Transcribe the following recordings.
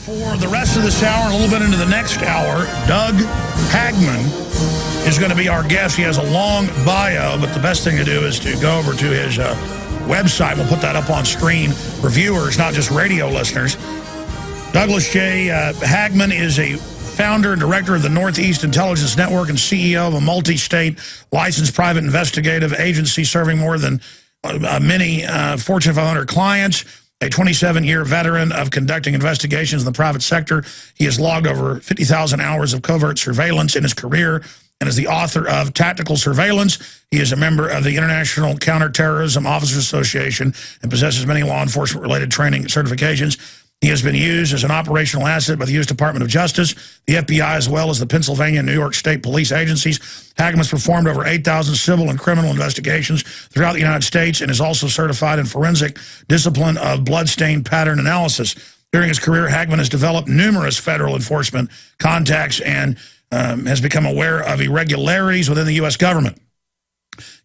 For the rest of this hour and a little bit into the next hour, Doug Hagman is going to be our guest. He has a long bio, but the best thing to do is to go over to his website. We'll put that up on screen for viewers, not just radio listeners. Douglas J. Hagman is a founder and director of the Northeast Intelligence Network and CEO of a multi-state licensed private investigative agency serving more than many Fortune 500 clients. A 27-year veteran of conducting investigations in the private sector, he has logged over 50,000 hours of covert surveillance in his career and is the author of Tactical Surveillance. He is a member of the International Counterterrorism Officers Association and possesses many law enforcement-related training certifications. He has been used as an operational asset by the U.S. Department of Justice, the FBI, as well as the Pennsylvania and New York State police agencies. Hagman has performed over 8,000 civil and criminal investigations throughout the United States and is also certified in forensic discipline of bloodstain pattern analysis. During his career, Hagman has developed numerous federal enforcement contacts and has become aware of irregularities within the U.S. government.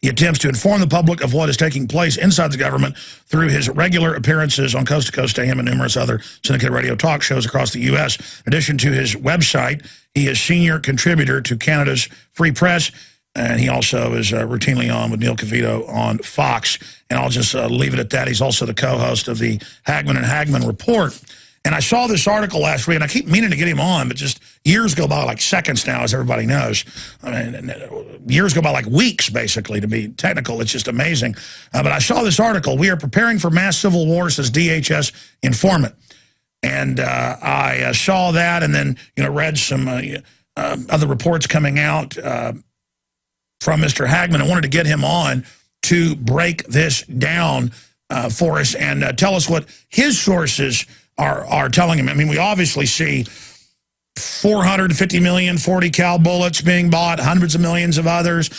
He attempts to inform the public of what is taking place inside the government through his regular appearances on Coast to Coast AM and numerous other syndicated radio talk shows across the U.S. In addition to his website, he is senior contributor to Canada's Free Press, and he also is routinely on with Neil Cavito on Fox. And I'll just leave it at that. He's also the co-host of the Hagman and Hagman Report. And I saw this article last week, and I keep meaning to get him on, but just years go by like seconds now, as everybody knows. I mean, years go by like weeks, basically, to be technical. It's just amazing. But I saw this article. We are preparing for mass civil war, says DHS informant. And I saw that and then, read some other reports coming out from Mr. Hagman. I wanted to get him on to break this down for us and tell us what his sources are telling him. I mean, we obviously see 450 million 40 cal bullets being bought, hundreds of millions of others,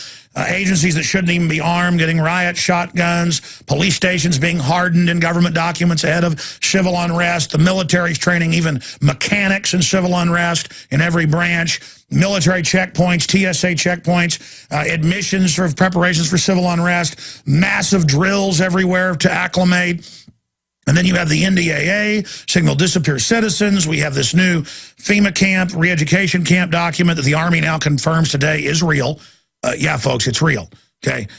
agencies that shouldn't even be armed getting riot shotguns, police stations being hardened in government documents ahead of civil unrest, the military's training even mechanics in civil unrest in every branch, military checkpoints, TSA checkpoints, admissions for preparations for civil unrest, massive drills everywhere to acclimate. And then you have the NDAA, signal disappear citizens. We have this new FEMA camp, re-education camp document that the Army now confirms today is real. Yeah, folks, it's real, okay?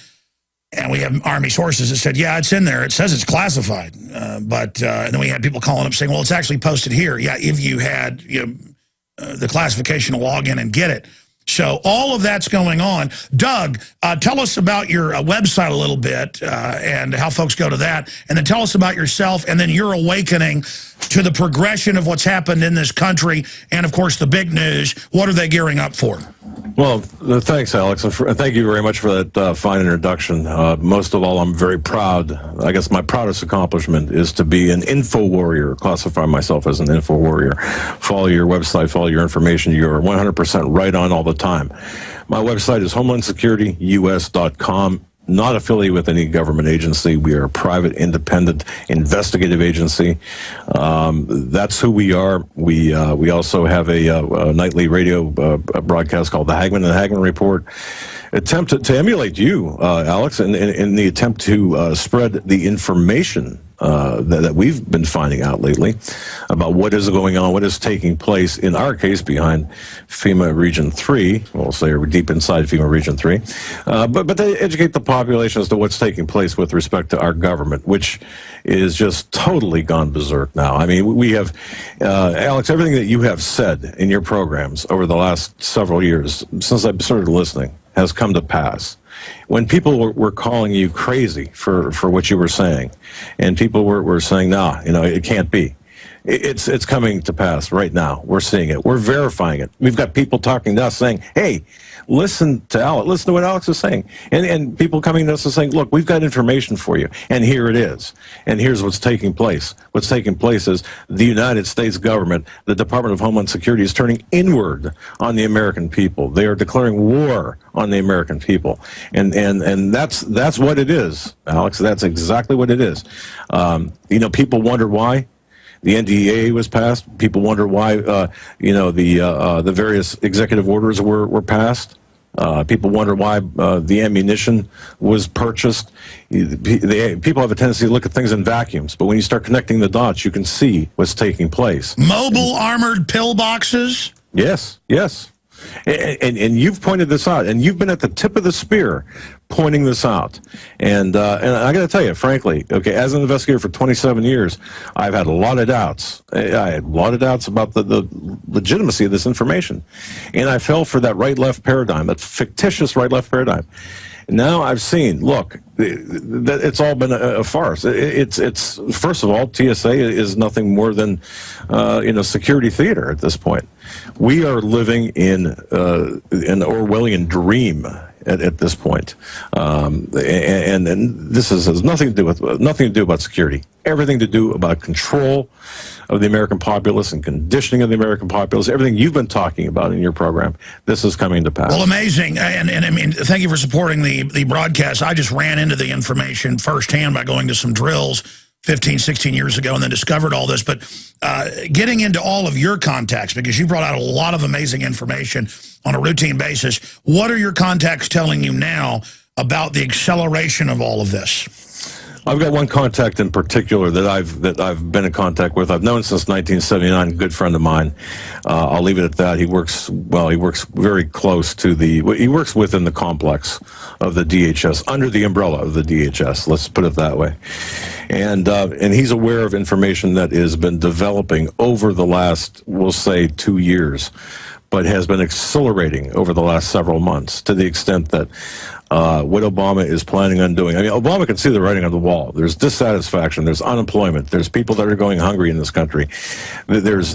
And we have Army sources that said, yeah, it's in there. It says it's classified. And then we had people calling up saying, well, it's actually posted here. Yeah, if you had the classification to log in and get it. So all of that's going on. Doug, tell us about your website a little bit and how folks go to that. And then tell us about yourself and then your awakening to the progression of what's happened in this country. And, of course, the big news. What are they gearing up for? Well, thanks, Alex. And thank you very much for that fine introduction. Most of all, I'm very proud. I guess my proudest accomplishment is to be an info warrior, classify myself as an info warrior. Follow your website, follow your information. You're 100% right on all the time. My website is homelandsecurityus.com. Not affiliated with any government agency. We are a private, independent, investigative agency. That's who we are. We also have a nightly radio broadcast called the Hagman and Hagman Report. Attempt to emulate you, Alex, in the attempt to spread the information that we've been finding out lately about what is going on, what is taking place, in our case, behind FEMA Region 3. We'll say we're deep inside FEMA Region 3. But to educate the population as to what's taking place with respect to our government, which is just totally gone berserk now. I mean, we have, Alex, everything that you have said in your programs over the last several years, since I've started listening, has come to pass. When people were calling you crazy for what you were saying, and people were saying, nah, it can't be. It's coming to pass right now. We're seeing it. We're verifying it. We've got people talking to us saying, hey, listen to Alex. Listen to what Alex is saying. And people coming to us and saying, look, we've got information for you. And here it is. And here's what's taking place. What's taking place is the United States government, the Department of Homeland Security, is turning inward on the American people. They are declaring war on the American people. And that's what it is, Alex. That's exactly what it is. People wonder why the NDAA was passed. People wonder why, the various executive orders were passed. People wonder why the ammunition was purchased. People have a tendency to look at things in vacuums, but when you start connecting the dots, you can see what's taking place. Mobile armored pillboxes? Yes, yes. And you've pointed this out, and you've been at the tip of the spear pointing this out. And I got to tell you, frankly, okay, as an investigator for 27 years, I've had a lot of doubts. I had a lot of doubts about the legitimacy of this information. And I fell for that right-left paradigm, that fictitious right-left paradigm. Now I've seen, look, it's all been a farce. It's first of all, TSA is nothing more than security theater at this point. We are living in an Orwellian dream at this point, and this has nothing to do about security. Everything to do about control of the American populace and conditioning of the American populace. Everything you've been talking about in your program, this is coming to pass. Well, amazing, and I mean, thank you for supporting the broadcast. I just ran into the information firsthand by going to some drills 15, 16 years ago and then discovered all this. But getting into all of your contacts, because you brought out a lot of amazing information on a routine basis, what are your contacts telling you now about the acceleration of all of this? I've got one contact in particular that I've been in contact with. I've known since 1979, a good friend of mine. I'll leave it at that. He works very close to he works within the complex of the DHS, under the umbrella of the DHS, let's put it that way. And he's aware of information that has been developing over the last, we'll say, 2 years, but has been accelerating over the last several months to the extent that what Obama is planning on doing. I mean, Obama can see the writing on the wall. There's dissatisfaction. There's unemployment. There's people that are going hungry in this country. There's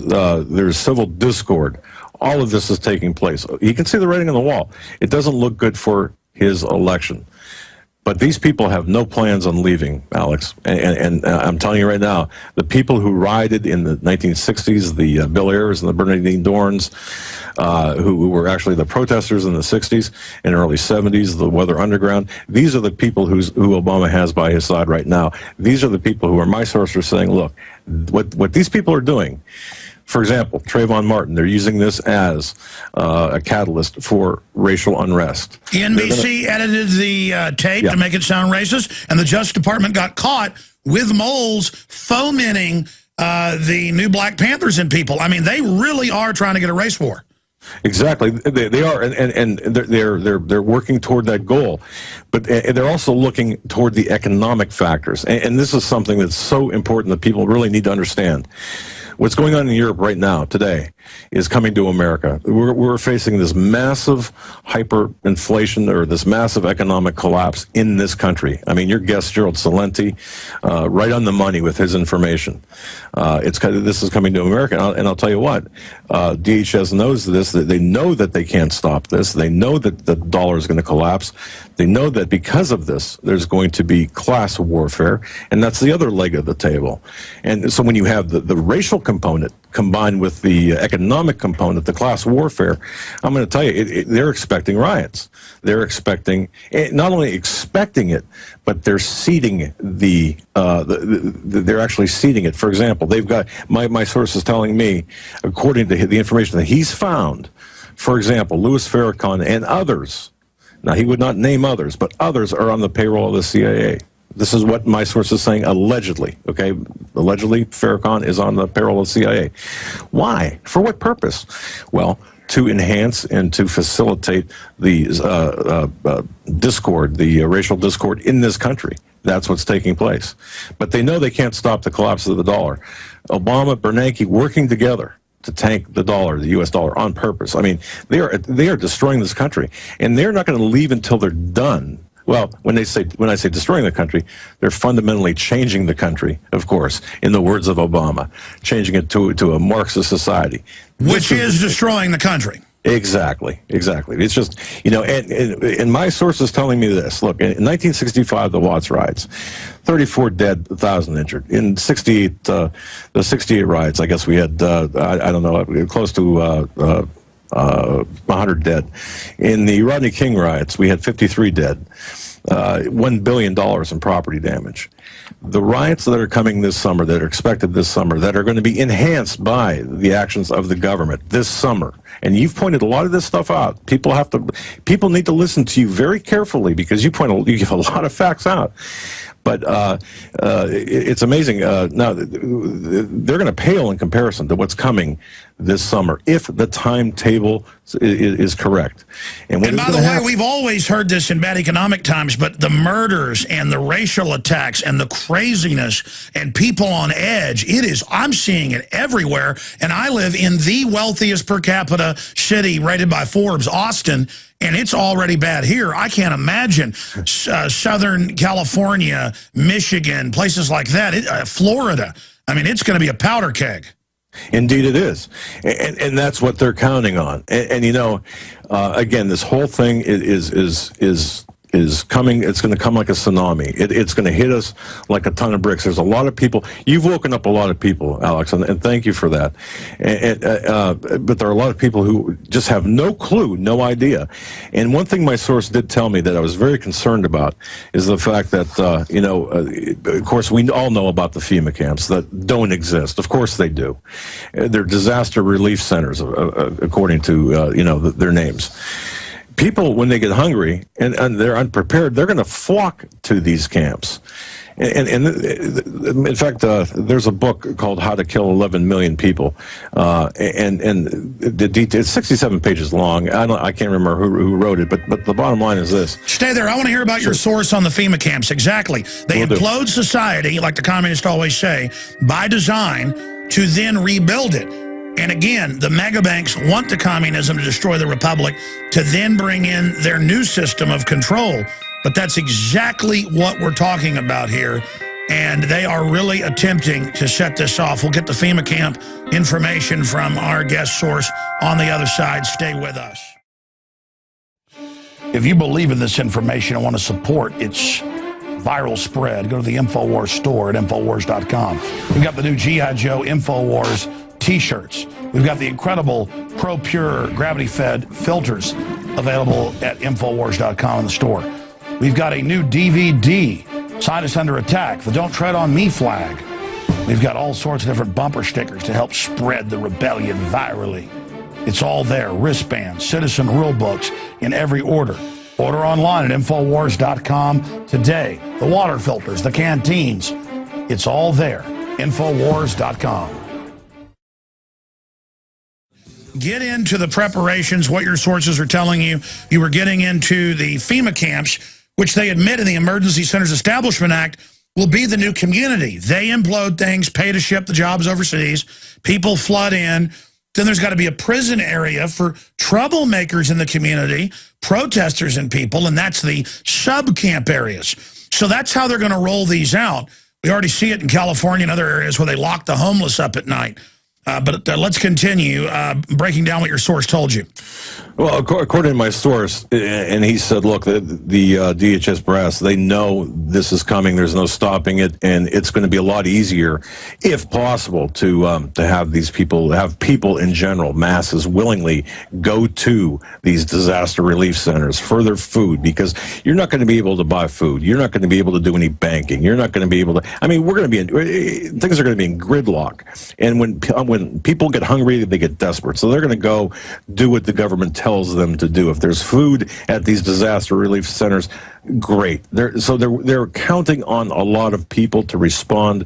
civil discord. All of this is taking place. He can see the writing on the wall. It doesn't look good for his election. But these people have no plans on leaving, Alex. And I'm telling you right now, the people who rioted in the 1960s, the Bill Ayers and the Bernardine Dorns, who were actually the protesters in the 60s and early 70s, the Weather Underground, these are the people who Obama has by his side right now. These are the people who are my sources saying, look, what these people are doing, for example, Trayvon Martin, they're using this as a catalyst for racial unrest. NBC edited the tape to make it sound racist, and the Justice Department got caught with moles fomenting the new Black Panthers in people. I mean, they really are trying to get a race war. Exactly, they are, and they're working toward that goal, but they're also looking toward the economic factors, and this is something that's so important that people really need to understand. What's going on in Europe right now, today, is coming to America. We're facing this massive hyperinflation, or this massive economic collapse in this country. I mean, your guest, Gerald Celente, right on the money with his information. This is coming to America, and I'll tell you what, DHS knows this. They know that they can't stop this. They know that the dollar is going to collapse. They know that because of this, there's going to be class warfare, and that's the other leg of the table. And so when you have the racial component combined with the economic component, the class warfare, I'm going to tell you, they're expecting riots. They're expecting, not only expecting it, but they're seeding they're actually seeding it. For example, they've got, my source is telling me, according to the information that he's found, for example, Louis Farrakhan and others, now he would not name others, but others are on the payroll of the CIA. This is what my source is saying, allegedly, okay? Allegedly, Farrakhan is on the payroll of the CIA. Why? For what purpose? Well, to enhance and to facilitate the discord, the racial discord in this country. That's what's taking place. But they know they can't stop the collapse of the dollar. Obama, Bernanke working together to tank the dollar, the U.S. dollar, on purpose. I mean, they are destroying this country, and they're not going to leave until they're done. Well, when I say destroying the country, they're fundamentally changing the country, of course, in the words of Obama, changing it to a Marxist society. Which is destroying the country. Exactly, exactly. It's just, and my source is telling me this. Look, in 1965, the Watts riots, 34 dead, 1,000 injured. In the 68 riots, I guess we had, I don't know, close to 100 dead. In the Rodney King riots, we had 53 dead. $1 billion in property damage. The riots that are coming this summer, that are expected this summer, that are going to be enhanced by the actions of the government this summer. And you've pointed a lot of this stuff out. People need to listen to you very carefully, because you give a lot of facts out. But it's amazing. Now, they're going to pale in comparison to what's coming this summer if the timetable is correct. And by the way, we've always heard this in bad economic times, but the murders and the racial attacks and the craziness and people on edge, I'm seeing it everywhere. And I live in the wealthiest per capita city rated by Forbes, Austin, and it's already bad here. I can't imagine Southern California, Michigan, places like that, Florida. I mean, it's going to be a powder keg. Indeed it is. And that's what they're counting on. And you know, again, this whole thing is coming. It's going to come like a tsunami. It's going to hit us like a ton of bricks. There's a lot of people. You've woken up a lot of people, Alex, and thank you for that. But there are a lot of people who just have no clue, no idea. And one thing my source did tell me that I was very concerned about is the fact that, you know, of course, we all know about the FEMA camps that don't exist. Of course they do. They're disaster relief centers, according to, you know, their names. People, when they get hungry and they're unprepared, they're going to flock to these camps. And in fact, there's a book called How to Kill 11 Million People, and it's 67 pages long. I can't remember who wrote it, but the bottom line is this. Stay there. I want to hear about your source on the FEMA camps. Exactly. They implode society, like the communists always say, by design, to then rebuild it. And again, the mega banks want the communism to destroy the republic to then bring in their new system of control. But that's exactly what we're talking about here. And they are really attempting to set this off. We'll get the FEMA camp information from our guest source on the other side. Stay with us. If you believe in this information and want to support its viral spread, go to the InfoWars store at InfoWars.com. We've got the new G.I. Joe InfoWars T-shirts. We've got the incredible ProPure gravity-fed filters available at InfoWars.com in the store. We've got a new DVD, Scientists Under Attack, the Don't Tread on Me flag. We've got all sorts of different bumper stickers to help spread the rebellion virally. It's all there. Wristbands, citizen rule books in every order. Order online at InfoWars.com today. The water filters, the canteens, it's all there. InfoWars.com. Get into the preparations, what your sources are telling you. You were getting into the FEMA camps, which they admit in the Emergency Centers Establishment Act will be the new community. They implode things, pay to ship the jobs overseas. People flood in. Then there's got to be a prison area for troublemakers in the community, protesters and people, and that's the sub-camp areas. So that's how they're going to roll these out. We already see it in California and other areas where they lock the homeless up at night. But let's continue breaking down what your source told you. Well, according to my source, and he said, look, the DHS brass, they know this is coming. There's no stopping it, and it's going to be a lot easier, if possible, to have these people, have people in general, masses, willingly go to these disaster relief centers for their food, because you're not going to be able to buy food. You're not going to be able to do any banking. You're not going to be able to. I mean, we're going to be things are going to be in gridlock, and when people get hungry, they get desperate. So they're going to go do what the government tells them to do. If there's food at these disaster relief centers, great. They're counting on a lot of people to respond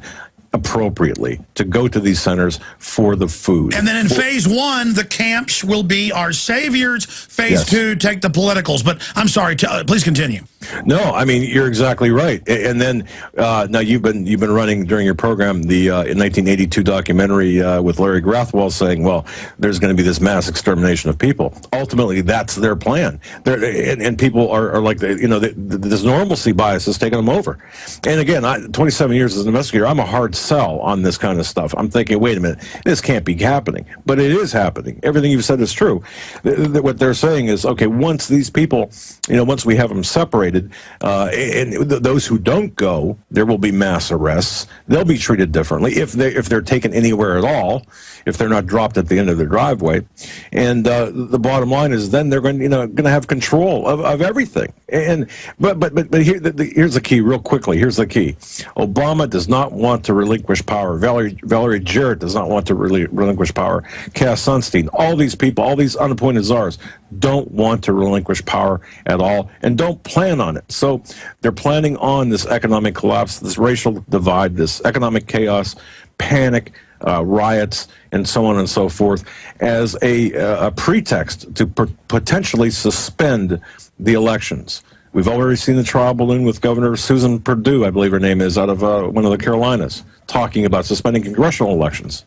appropriately, to go to these centers for the food. And then in phase one, the camps will be our saviors. Phase two, take the politicals. But I'm sorry, please continue. No, I mean, you're exactly right. And then now you've been running during your program the in 1982 documentary with Larry Grathwohl saying, well, there's going to be this mass extermination of people. Ultimately, that's their plan. And people are like, this normalcy bias is taking them over. And again, 27 years as an investigator, I'm a hard sell on this kind of stuff. I'm thinking, wait a minute, this can't be happening. But it is happening. Everything you've said is true. What they're saying is, okay, once these people, once we have them separated, vaccinated, and those who don't go, there will be mass arrests. They'll be treated differently if they're taken anywhere at all, if they're not dropped at the end of their driveway. And the bottom line is, then they're going to have control of everything. And but here's the key, real quickly. Here's the key: Obama does not want to relinquish power. Valerie Jarrett does not want to relinquish power. Cass Sunstein, all these people, all these unappointed czars, don't want to relinquish power at all, and don't plan on it. So they're planning on this economic collapse, this racial divide, this economic chaos, panic, riots, and so on and so forth, as a pretext to potentially suspend the elections. We've already seen the trial balloon with Governor Susan Perdue, I believe her name is, out of one of the Carolinas, talking about suspending congressional elections.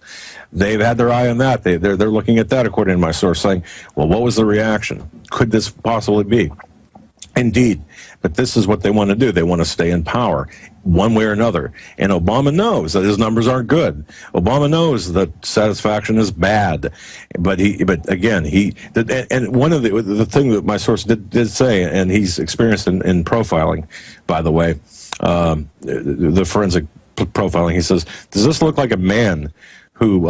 They've had their eye on that. They're looking at that, according to my source, saying, well, what was the reaction? Could this possibly be? Indeed. But this is what they want to do. They want to stay in power one way or another. And Obama knows that his numbers aren't good. Obama knows that satisfaction is bad. But again, and one of the thing that my source did say, and he's experienced in profiling, by the way, the forensic profiling, he says, does this look like a man who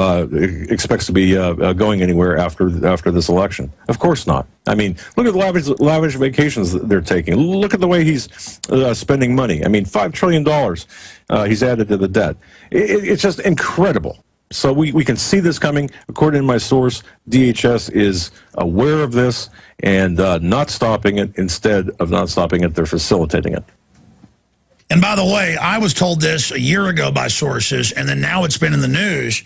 expects to be going anywhere after this election? Of course not. I mean, look at the lavish vacations that they're taking. Look at the way he's spending money. I mean, $5 trillion he's added to the debt. It's just incredible. So we can see this coming. According to my source, DHS is aware of this and not stopping it. Instead of not stopping it, they're facilitating it. And by the way, I was told this a year ago by sources, and then now it's been in the news,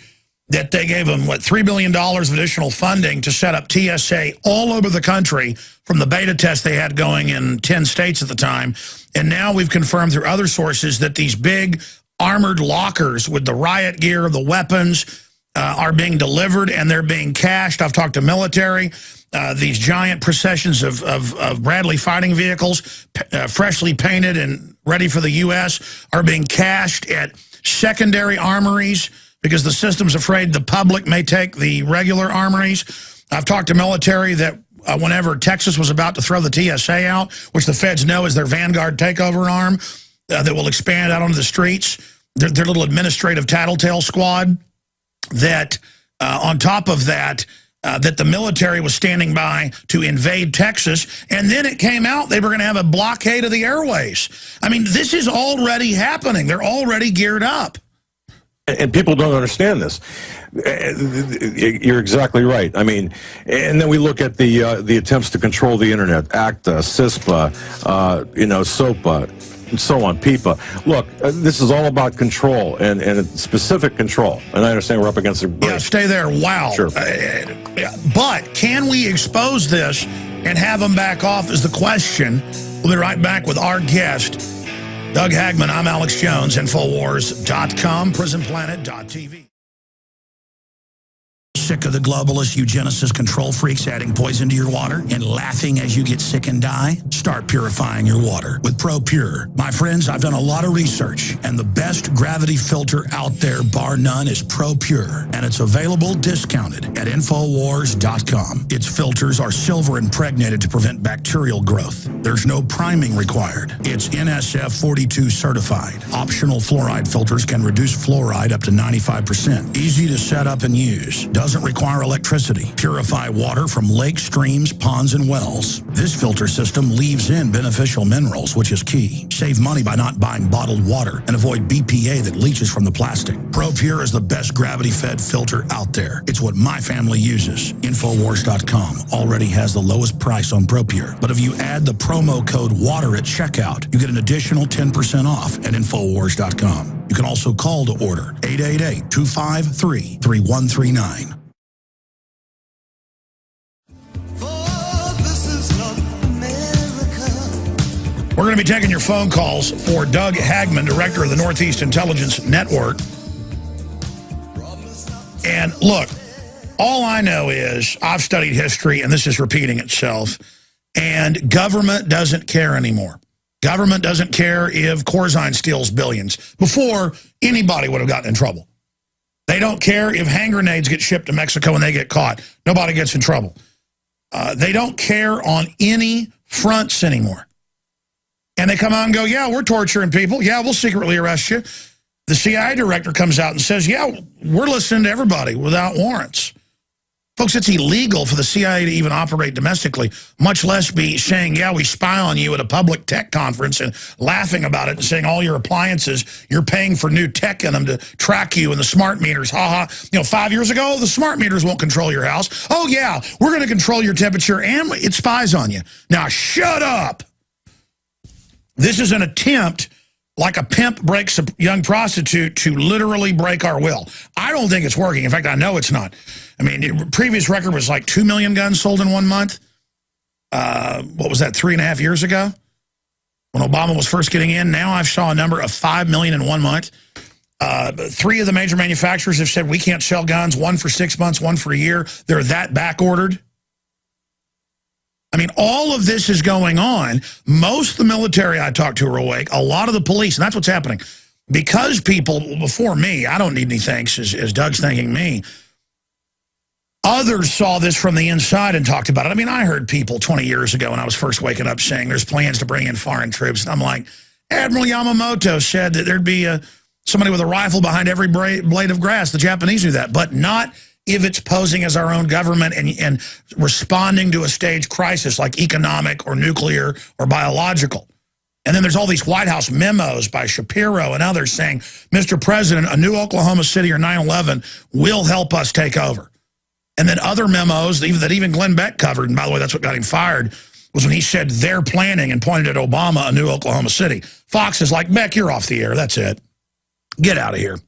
that they gave them, what, $3 billion of additional funding to set up TSA all over the country from the beta test they had going in 10 states at the time. And now we've confirmed through other sources that these big armored lockers with the riot gear, the weapons, are being delivered and they're being cached. I've talked to military. These giant processions of Bradley fighting vehicles, freshly painted and ready for the U.S., are being cached at secondary armories because the system's afraid the public may take the regular armories. I've talked to military that whenever Texas was about to throw the TSA out, which the feds know is their Vanguard takeover arm that will expand out onto the streets, their little administrative tattletale squad, that on top of that, that the military was standing by to invade Texas, and then it came out they were going to have a blockade of the airways. I mean, this is already happening. They're already geared up. And people don't understand this. You're exactly right. I mean, and then we look at the attempts to control the internet, ACTA, CISPA, SOPA, and so on, PIPA. Look, this is all about control and specific control. And I understand we're up against the break. Yeah, stay there. Wow. Sure. But can we expose this and have them back off is the question. We'll be right back with our guest, Doug Hagman. I'm Alex Jones, Infowars.com, PrisonPlanet.tv. Sick of the globalist eugenicist control freaks adding poison to your water and laughing as you get sick and die? Start purifying your water with ProPure. My friends, I've done a lot of research, and the best gravity filter out there, bar none, is ProPure, and it's available discounted at Infowars.com. Its filters are silver impregnated to prevent bacterial growth. There's no priming required. It's NSF 42 certified. Optional fluoride filters can reduce fluoride up to 95%. Easy to set up and use. Doesn't require electricity. Purify water from lakes, streams, ponds, and wells. This filter system leaves in beneficial minerals, which is key. Save money by not buying bottled water and avoid BPA that leaches from the plastic. ProPure is the best gravity-fed filter out there. It's what my family uses. Infowars.com already has the lowest price on ProPure. But if you add the promo code WATER at checkout, you get an additional 10% off at Infowars.com. You can also call to order 888-253-3139. We're going to be taking your phone calls for Doug Hagman, director of the Northeast Intelligence Network. And look, all I know is I've studied history, and this is repeating itself, and government doesn't care anymore. Government doesn't care if Corzine steals billions. Before, anybody would have gotten in trouble. They don't care if hand grenades get shipped to Mexico and they get caught. Nobody gets in trouble. They don't care on any fronts anymore. And they come out and go, yeah, we're torturing people. Yeah, we'll secretly arrest you. The CIA director comes out and says, yeah, we're listening to everybody without warrants. Folks, it's illegal for the CIA to even operate domestically, much less be saying, yeah, we spy on you at a public tech conference and laughing about it and saying all your appliances, you're paying for new tech in them to track you and the smart meters. Ha ha. You know, 5 years ago, the smart meters won't control your house. Oh, yeah, we're going to control your temperature and it spies on you. Now, shut up. This is an attempt, like a pimp breaks a young prostitute, to literally break our will. I don't think it's working. In fact, I know it's not. I mean, the previous record was like 2 million guns sold in 1 month. What was that, 3.5 years ago? When Obama was first getting in. Now I've saw a number of 5 million in 1 month. 3 of the major manufacturers have said we can't sell guns, 1 for 6 months, 1 for a year. They're that back ordered. I mean, all of this is going on. Most of the military I talked to are awake. A lot of the police, and that's what's happening. Because people, before me, I don't need any thanks, as Doug's thanking me, others saw this from the inside and talked about it. I mean, I heard people 20 years ago when I was first waking up saying there's plans to bring in foreign troops. And I'm like, Admiral Yamamoto said that there'd be somebody with a rifle behind every blade of grass. The Japanese do that, but not if it's posing as our own government and responding to a stage crisis like economic or nuclear or biological. And then there's all these White House memos by Shapiro and others saying, Mr. President, a new Oklahoma City or 9/11 will help us take over. And then other memos that even Glenn Beck covered, and by the way, that's what got him fired, was when he said they're planning and pointed at Obama a new Oklahoma City. Fox is like, Beck, you're off the air. That's it. Get out of here.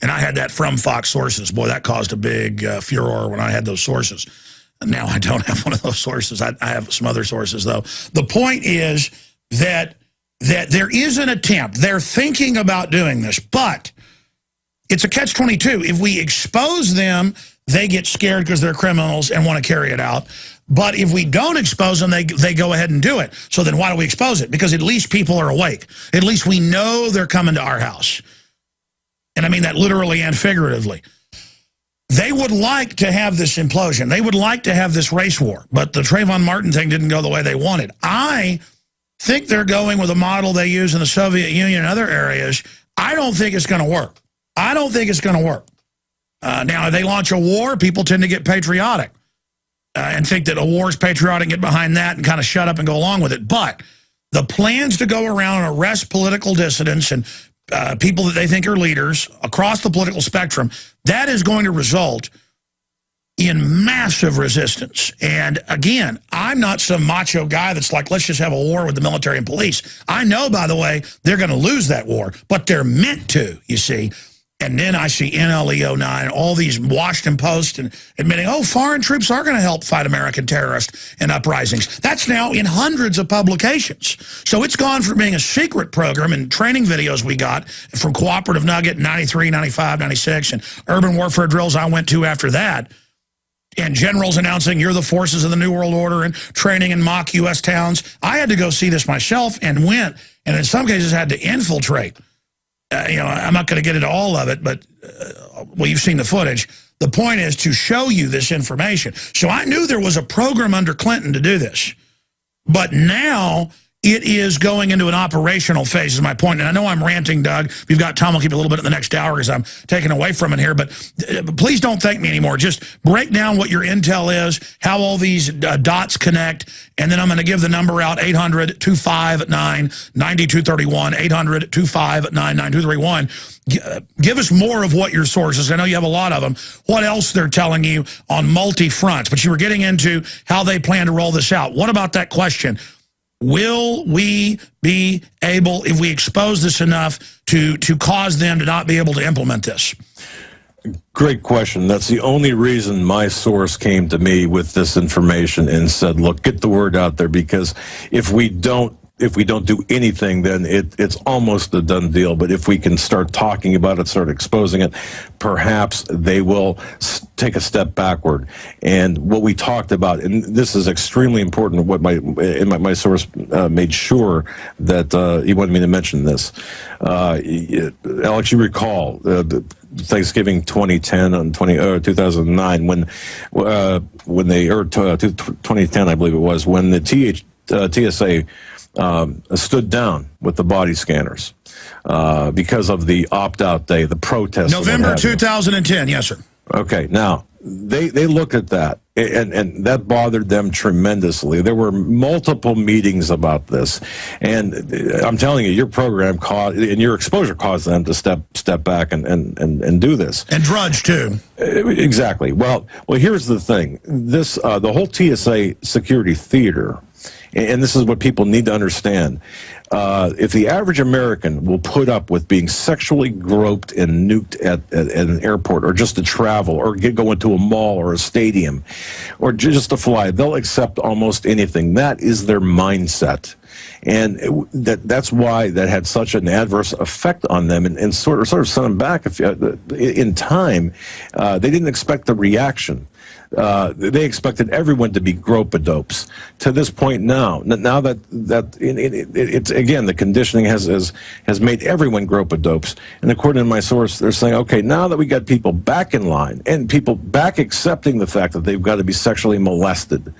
And I had that from Fox sources. Boy, that caused a big furor when I had those sources. Now I don't have one of those sources. I have some other sources, though. The point is that there is an attempt. They're thinking about doing this, but it's a catch-22. If we expose them, they get scared because they're criminals and want to carry it out. But if we don't expose them, they go ahead and do it. So then why do we expose it? Because at least people are awake. At least we know they're coming to our house. And I mean that literally and figuratively. They would like to have this implosion. They would like to have this race war. But the Trayvon Martin thing didn't go the way they wanted. I think they're going with a model they use in the Soviet Union and other areas. I don't think it's going to work. I don't think it's going to work. Now, if they launch a war, people tend to get patriotic and think that a war is patriotic, get behind that and kind of shut up and go along with it. But the plans to go around and arrest political dissidents and people that they think are leaders across the political spectrum, that is going to result in massive resistance. And again, I'm not some macho guy that's like, let's just have a war with the military and police. I know, by the way, they're going to lose that war, but they're meant to, you see. And then I see NLE 09, all these Washington Post and admitting, oh, foreign troops are going to help fight American terrorists and uprisings. That's now in hundreds of publications. So it's gone from being a secret program and training videos we got from Cooperative Nugget in 93, 95, 96, and urban warfare drills I went to after that, and generals announcing you're the forces of the New World Order and training in mock U.S. towns. I had to go see this myself and went, and in some cases had to infiltrate. You know, I'm not going to get into all of it, but, well, you've seen the footage. The point is to show you this information. So I knew there was a program under Clinton to do this. But now it is going into an operational phase, is my point. And I know I'm ranting, Doug. If you've got time, I'll keep it a little bit in the next hour because I'm taking away from it here. But please don't thank me anymore. Just break down what your intel is, how all these dots connect, and then I'm going to give the number out, 800-259-9231, 800-259-9231. Give us more of what your sources. I know you have a lot of them. What else they're telling you on multi-fronts? But you were getting into how they plan to roll this out. What about that question? Will we be able, if we expose this enough, to cause them to not be able to implement this? Great question. That's the only reason my source came to me with this information and said, look, get the word out there, because if we don't do anything, then it's almost a done deal. But if we can start talking about it, start exposing it, perhaps they will take a step backward. And what we talked about, and this is extremely important, what my source made sure that he wanted me to mention this. Alex, you recall Thanksgiving 2010 and 2009 when they, or 2010, I believe it was, when the TSA stood down with the body scanners because of the opt-out day, the protest. November 2010, yes, sir. Okay, now, they looked at that, and that bothered them tremendously. There were multiple meetings about this, and I'm telling you, your program caused, and your exposure caused them to step back and do this. And Drudge, too. Exactly. Well, here's the thing. This, the whole TSA security theater, and this is what people need to understand. If the average American will put up with being sexually groped and nuked at an airport, or just to travel, or go into a mall or a stadium, or just to fly, they'll accept almost anything. That is their mindset. And that's why that had such an adverse effect on them, and sort of sent them back in time. They didn't expect the reaction. They expected everyone to be grope-a-dopes. To this point now that it's again, the conditioning has made everyone grope-a-dopes. And according to my source, they're saying, okay, now that we got people back in line and people back accepting the fact that they've got to be sexually molested,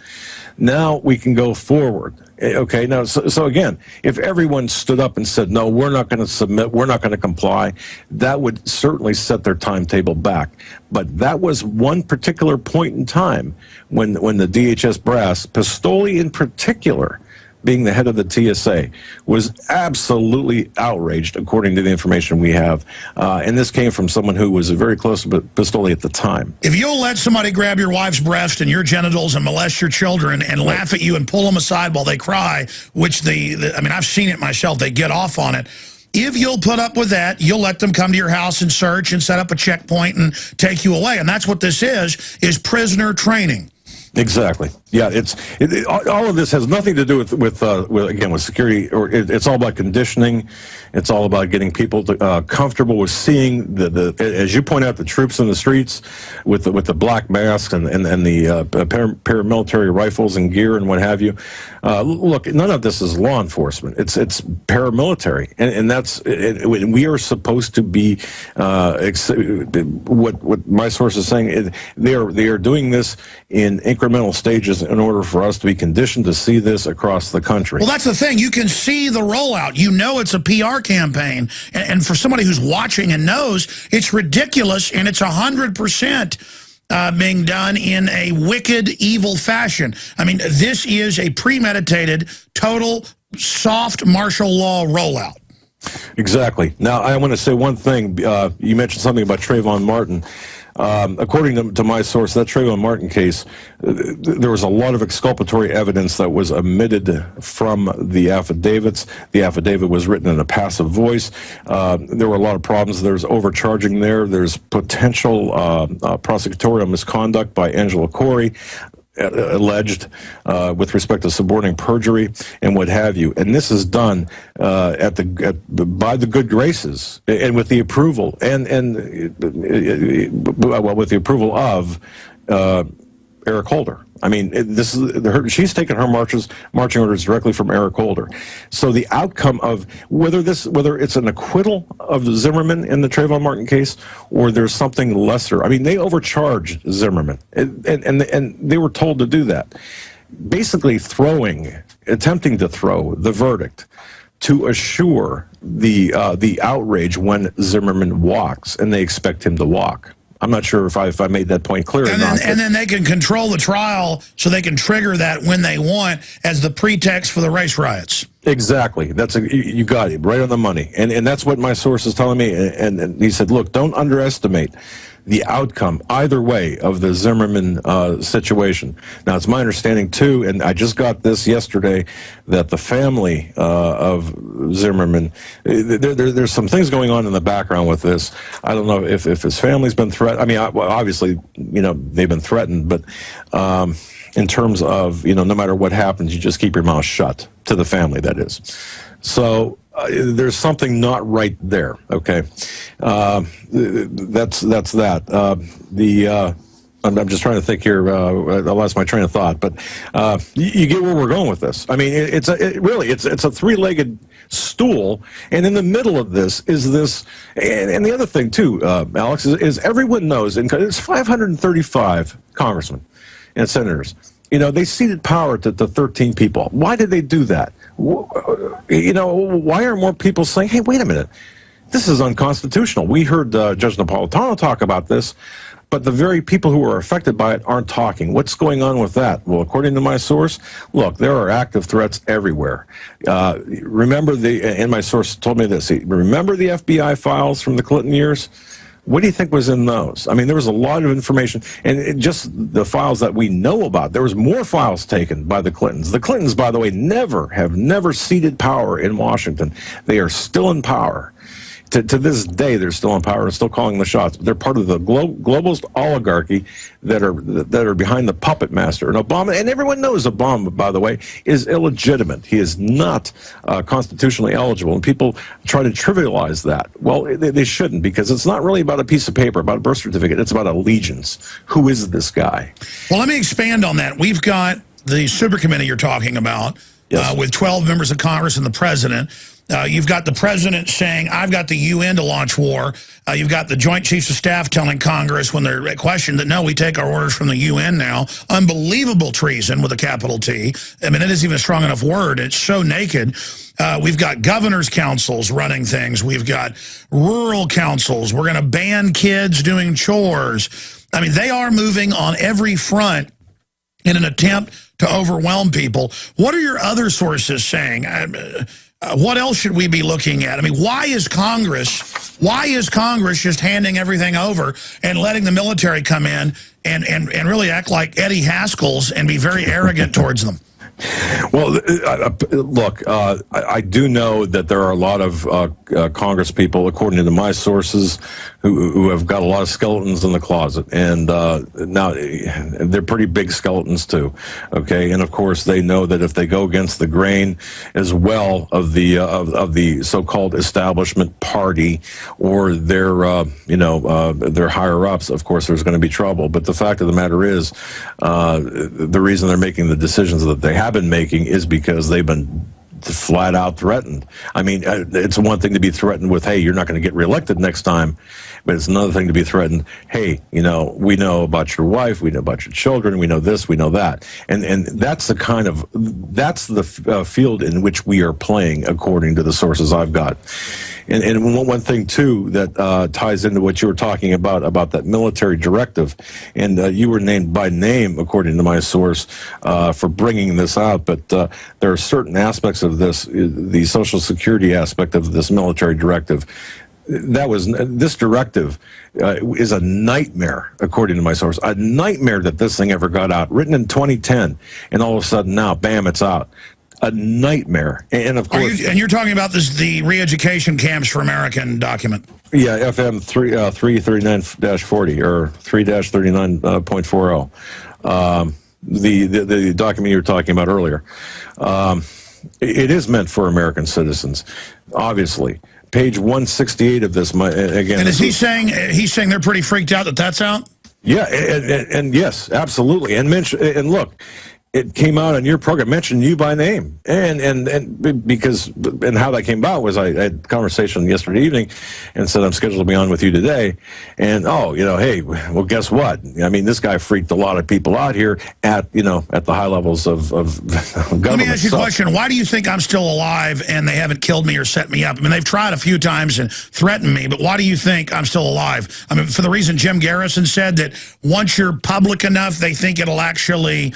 now we can go forward. Okay, now, so again, if everyone stood up and said, no, we're not going to submit, we're not going to comply, that would certainly set their timetable back. But that was one particular point in time when the DHS brass, Pistoli in particular, being the head of the TSA, was absolutely outraged, according to the information we have. And this came from someone who was very close to Pistoli at the time. If you'll let somebody grab your wife's breast and your genitals and molest your children and laugh at you and pull them aside while they cry, which I mean, I've seen it myself, they get off on it. If you'll put up with that, you'll let them come to your house and search and set up a checkpoint and take you away. And that's what this is prisoner training. Exactly. Yeah, all of this has nothing to do with security. Or it's all about conditioning. It's all about getting people comfortable with seeing as you point out, the troops in the streets with the black masks and the paramilitary rifles and gear and what have you. Look, none of this is law enforcement. It's paramilitary, and we are supposed to be what my source is saying. They are doing this in incremental stages in order for us to be conditioned to see this across the country. Well, that's the thing. You can see the rollout. You know it's a PR campaign. And for somebody who's watching and knows, it's ridiculous, and it's 100% being done in a wicked, evil fashion. I mean, this is a premeditated, total, soft martial law rollout. Exactly. Now, I want to say one thing. You mentioned something about Trayvon Martin. According to my source, that Trayvon Martin case, there was a lot of exculpatory evidence that was omitted from the affidavits. The affidavit was written in a passive voice. There were a lot of problems. There's overcharging there. There's potential prosecutorial misconduct by Angela Corey, alleged with respect to suborning perjury and what have you, and this is done by the good graces and with the approval with the approval of Eric Holder. I mean, she's taken her marching orders directly from Eric Holder. So the outcome of whether it's an acquittal of Zimmerman in the Trayvon Martin case, or there's something lesser. I mean, they overcharged Zimmerman, and they were told to do that. Basically, attempting to throw the verdict to assure the outrage when Zimmerman walks, and they expect him to walk. I'm not sure if I made that point clear or not. And then they can control the trial so they can trigger that when they want as the pretext for the race riots. Exactly. You got it right on the money. And that's what my source is telling me. And he said, look, don't underestimate the outcome either way of the Zimmerman situation. Now, it's my understanding, too, and I just got this yesterday, that the family of Zimmerman, there's some things going on in the background with this. I don't know if his family's been threatened. I mean, obviously, they've been threatened, but in terms of, no matter what happens, you just keep your mouth shut, to the family, that is. So there's something not right there, okay? That's that. I'm just trying to think here. I lost my train of thought, but you get where we're going with this. I mean, it's a three-legged stool, and in the middle of this is this. And the other thing too, Alex, is everyone knows, and it's 535 congressmen and senators. You know, they ceded power to 13 people. Why did they do that? You know, why are more people saying, hey, wait a minute, this is unconstitutional? We heard Judge Napolitano talk about this, but the very people who are affected by it aren't talking. What's going on with that? Well, according to my source, look, there are active threats everywhere. Remember, and my source told me this, remember the FBI files from the Clinton years? What do you think was in those? I mean, there was a lot of information, and just the files that we know about. There was more files taken by the Clintons. The Clintons, by the way, have never ceded power in Washington. They are still in power. To this day, they're still in power and still calling the shots. They're part of the globalist oligarchy that are behind the puppet master. And Obama, and everyone knows Obama, by the way, is illegitimate. He is not constitutionally eligible. And people try to trivialize that. Well, they shouldn't, because it's not really about a piece of paper, about a birth certificate. It's about allegiance. Who is this guy? Well, let me expand on that. We've got the super committee you're talking about, yes, with 12 members of Congress and the president. You've got the president saying, I've got the UN to launch war. You've got the Joint Chiefs of Staff telling Congress when they're questioned that, no, we take our orders from the UN now. Unbelievable treason with a capital T. I mean, it isn't even a strong enough word. It's so naked. We've got governors' councils running things. We've got rural councils. We're going to ban kids doing chores. I mean, they are moving on every front in an attempt to overwhelm people. What are your other sources saying? What else should we be looking at? I mean, why is Congress just handing everything over and letting the military come in and really act like Eddie Haskells and be very arrogant towards them? Well, look, I do know that there are a lot of Congress people, according to my sources, who have got a lot of skeletons in the closet, and now they're pretty big skeletons too. Okay, and of course they know that if they go against the grain as well of the so-called establishment party or their their higher ups, of course there's going to be trouble. But the fact of the matter is, the reason they're making the decisions that they have been making is because they've been flat out threatened. I mean, it's one thing to be threatened with, hey, you're not going to get reelected next time, but it's another thing to be threatened, hey, you know, we know about your wife, we know about your children, we know this, we know that. And that's the kind of, that's the field in which we are playing, according to the sources I've got. And one thing, too, that ties into what you were talking about that military directive, and you were named by name, according to my source, for bringing this out, but there are certain aspects of this, the Social Security aspect of this military directive, this directive is a nightmare, according to my source, a nightmare that this thing ever got out, written in 2010, and all of a sudden now, bam, it's out. A nightmare. And of course, you're talking about the re-education camps for American document. Yeah, FM 339-40 or 3-39.40. The document you were talking about earlier. It is meant for American citizens, obviously. Page 168 of this, again. And is he saying they're pretty freaked out that that's out? Yeah, and yes, absolutely. And look, it came out on your program, mentioned you by name, and because how that came about was I had a conversation yesterday evening, and said I'm scheduled to be on with you today, and hey, well, guess what? I mean, this guy freaked a lot of people out here at the high levels of government. Let me ask you a question: why do you think I'm still alive and they haven't killed me or set me up? I mean, they've tried a few times and threatened me, but why do you think I'm still alive? I mean, for the reason Jim Garrison said that once you're public enough, they think it'll actually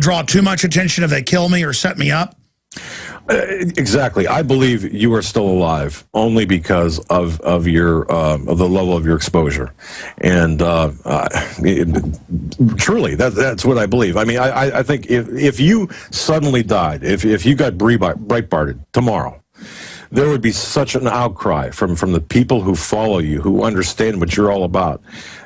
draw too much attention if they kill me or set me up? Exactly. I believe you are still alive only because of the level of your exposure, and truly, that's what I believe. I mean, I think if you suddenly died, if you got Breitbarted tomorrow, there would be such an outcry from the people who follow you, who understand what you're all about,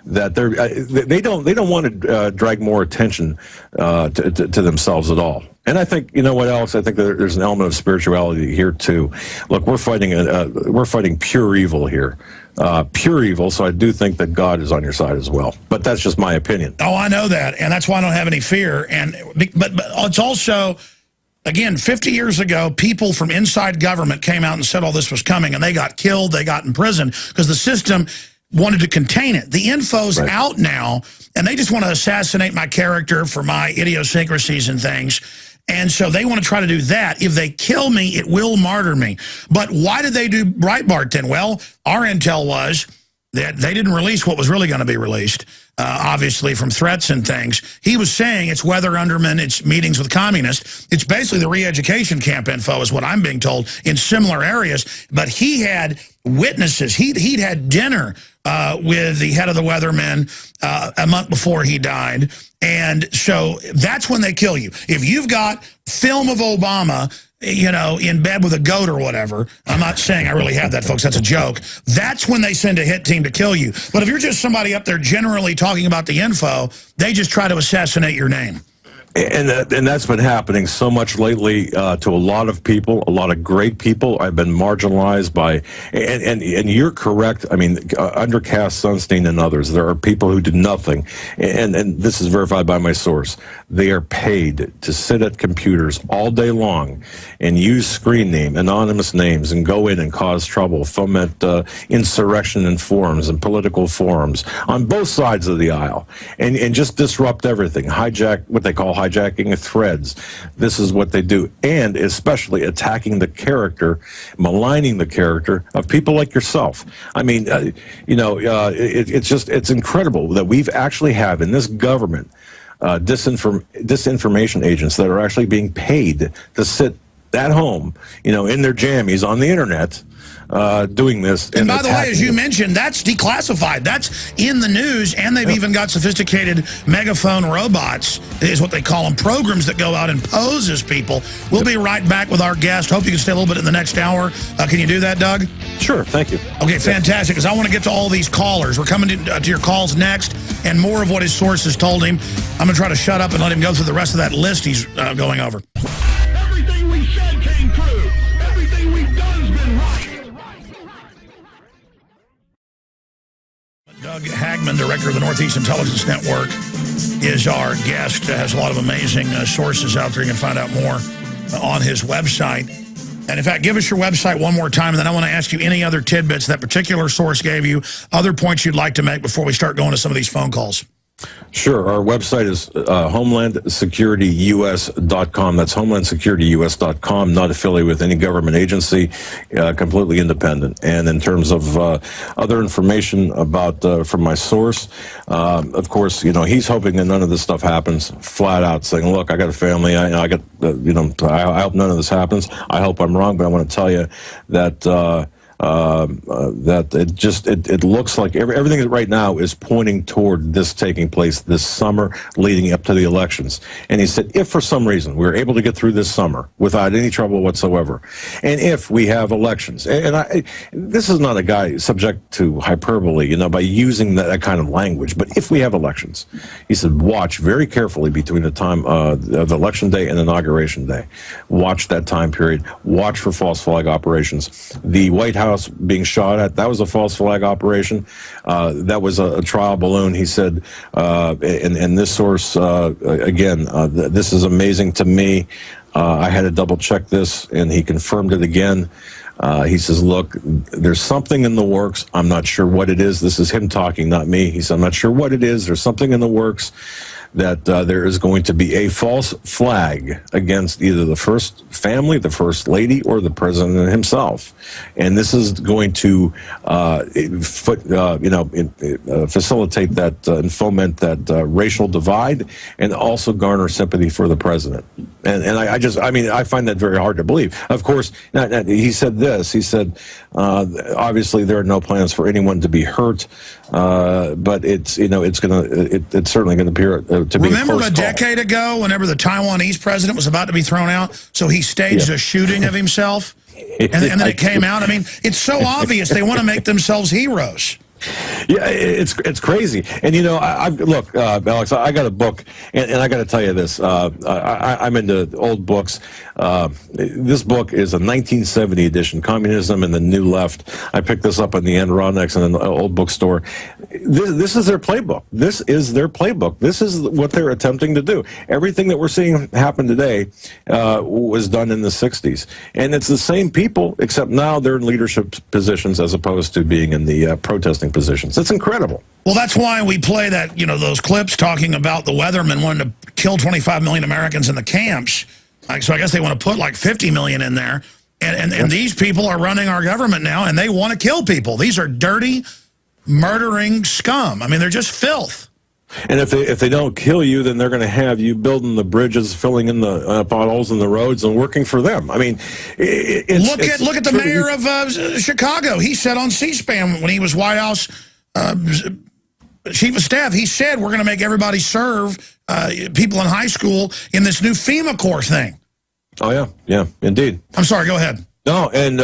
that they don't want to drag more attention to themselves at all. And I think, you know what, Alex? I think there's an element of spirituality here too. Look, we're fighting pure evil here, pure evil. So I do think that God is on your side as well. But that's just my opinion. Oh, I know that, and that's why I don't have any fear. But it's also, again, 50 years ago, people from inside government came out and said all this was coming, and they got killed, they got in prison, because the system wanted to contain it. The info's out now, and they just want to assassinate my character for my idiosyncrasies and things. And so they want to try to do that. If they kill me, it will martyr me. But why did they do Breitbart then? Well, our intel was that they didn't release what was really going to be released, obviously from threats and things. He was saying it's weather undermen, it's meetings with communists. It's basically the re-education camp info is what I'm being told in similar areas. But he had witnesses. He'd had dinner with the head of the weathermen a month before he died. And so that's when they kill you. If you've got film of Obama, you know, in bed with a goat or whatever, I'm not saying I really have that, folks, that's a joke, that's when they send a hit team to kill you. But if you're just somebody up there generally talking about the info, they just try to assassinate your name. And that's been happening so much lately to a lot of people, a lot of great people. I've been marginalized by, and you're correct. I mean, under Cass Sunstein and others, there are people who did nothing, and this is verified by my source. They are paid to sit at computers all day long and use screen name, anonymous names, and go in and cause trouble, foment insurrection in forums and political forums on both sides of the aisle, and just disrupt everything, hijack what they call hijacking threads. This is what they do, and especially attacking the character, maligning the character of people like yourself. I mean, you know, it's incredible that we've actually have in this government disinformation agents that are actually being paid to sit at home, you know, in their jammies on the internet, doing this. And by the way, as you mentioned, that's declassified. That's in the news, and they've even got sophisticated megaphone robots, is what they call them, programs that go out and pose as people. We'll be right back with our guest. Hope you can stay a little bit in the next hour. Can you do that, Doug? Sure, thank you. Okay, fantastic, because I want to get to all these callers. We're coming to your calls next, and more of what his sources told him. I'm going to try to shut up and let him go through the rest of that list he's going over. Everything we said came true. Everything we've done's been right. Doug Hagman, director of the Northeast Intelligence Network, is our guest. Has a lot of amazing sources out there. You can find out more on his website. And in fact, give us your website one more time, and then I want to ask you any other tidbits that particular source gave you, other points you'd like to make before we start going to some of these phone calls. Sure. Our website is HomelandSecurityUS.com. That's HomelandSecurityUS.com, not affiliated with any government agency, completely independent. And in terms of other information about from my source, of course, you know, he's hoping that none of this stuff happens, flat out saying, look, I got a family, I got, you know, I hope none of this happens. I hope I'm wrong, but I want to tell you that that it looks like everything right now is pointing toward this taking place this summer leading up to the elections. And he said, if for some reason we're able to get through this summer without any trouble whatsoever, and if we have elections, and this is not a guy subject to hyperbole, you know, by using that kind of language, but if we have elections, he said, watch very carefully between the time of election day and inauguration day. Watch that time period. Watch for false flag operations. The White House being shot at, that was a false flag operation. That was a trial balloon, he said. And this source, again, this is amazing to me. I had to double check this, and he confirmed it again. He says, look, there's something in the works. I'm not sure what it is. This is him talking, not me. He said, I'm not sure what it is. There's something in the works that there is going to be a false flag against either the first family, the first lady, or the president himself. And this is going to facilitate that and foment that racial divide, and also garner sympathy for the president. And I find that very hard to believe. Of course, he said this. He said, obviously there are no plans for anyone to be hurt, but it's, you know, it's certainly going to appear to be. Remember a decade ago, whenever the Taiwanese president was about to be thrown out, so he staged a shooting of himself, and then it came out. I mean, it's so obvious they want to make themselves heroes. Yeah, it's crazy. And, you know, look, Alex, I got a book, and I got to tell you this. I'm into old books. This book is a 1970 edition, Communism and the New Left. I picked this up in the Adirondack in an old bookstore. This is their playbook. This is their playbook. This is what they're attempting to do. Everything that we're seeing happen today was done in the 60s. And it's the same people, except now they're in leadership positions as opposed to being in the protesting positions. It's incredible. Well, that's why we play that, those clips talking about the weathermen wanting to kill 25 million Americans in the camps. So I guess they want to put like 50 million in there. And these people are running our government now, and they want to kill people. These are dirty, murdering scum. I mean, they're just filth. And if they don't kill you, then they're going to have you building the bridges, filling in the potholes in the roads, and working for them. I mean, look at the mayor of Chicago. He said on C-SPAN when he was White House chief of staff, he said we're going to make everybody serve people in high school in this new FEMA Corps thing. Oh yeah, indeed. I'm sorry. Go ahead. No, and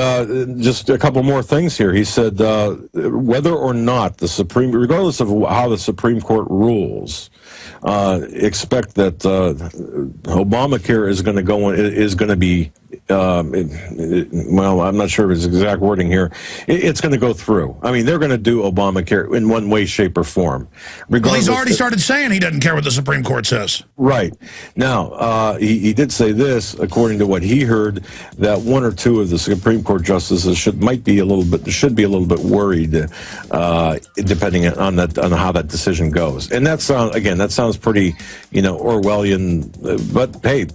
just a couple more things here. He said whether or not regardless of how the Supreme Court rules, expect that Obamacare is going to be well, I'm not sure of his exact wording here. It's going to go through. I mean, they're going to do Obamacare in one way, shape, or form. Well, he's already started saying he doesn't care what the Supreme Court says. Right. Now, he did say this, according to what he heard, that one or two of the Supreme Court justices should be a little bit worried, depending on how that decision goes. And that sounds pretty, Orwellian. But hey,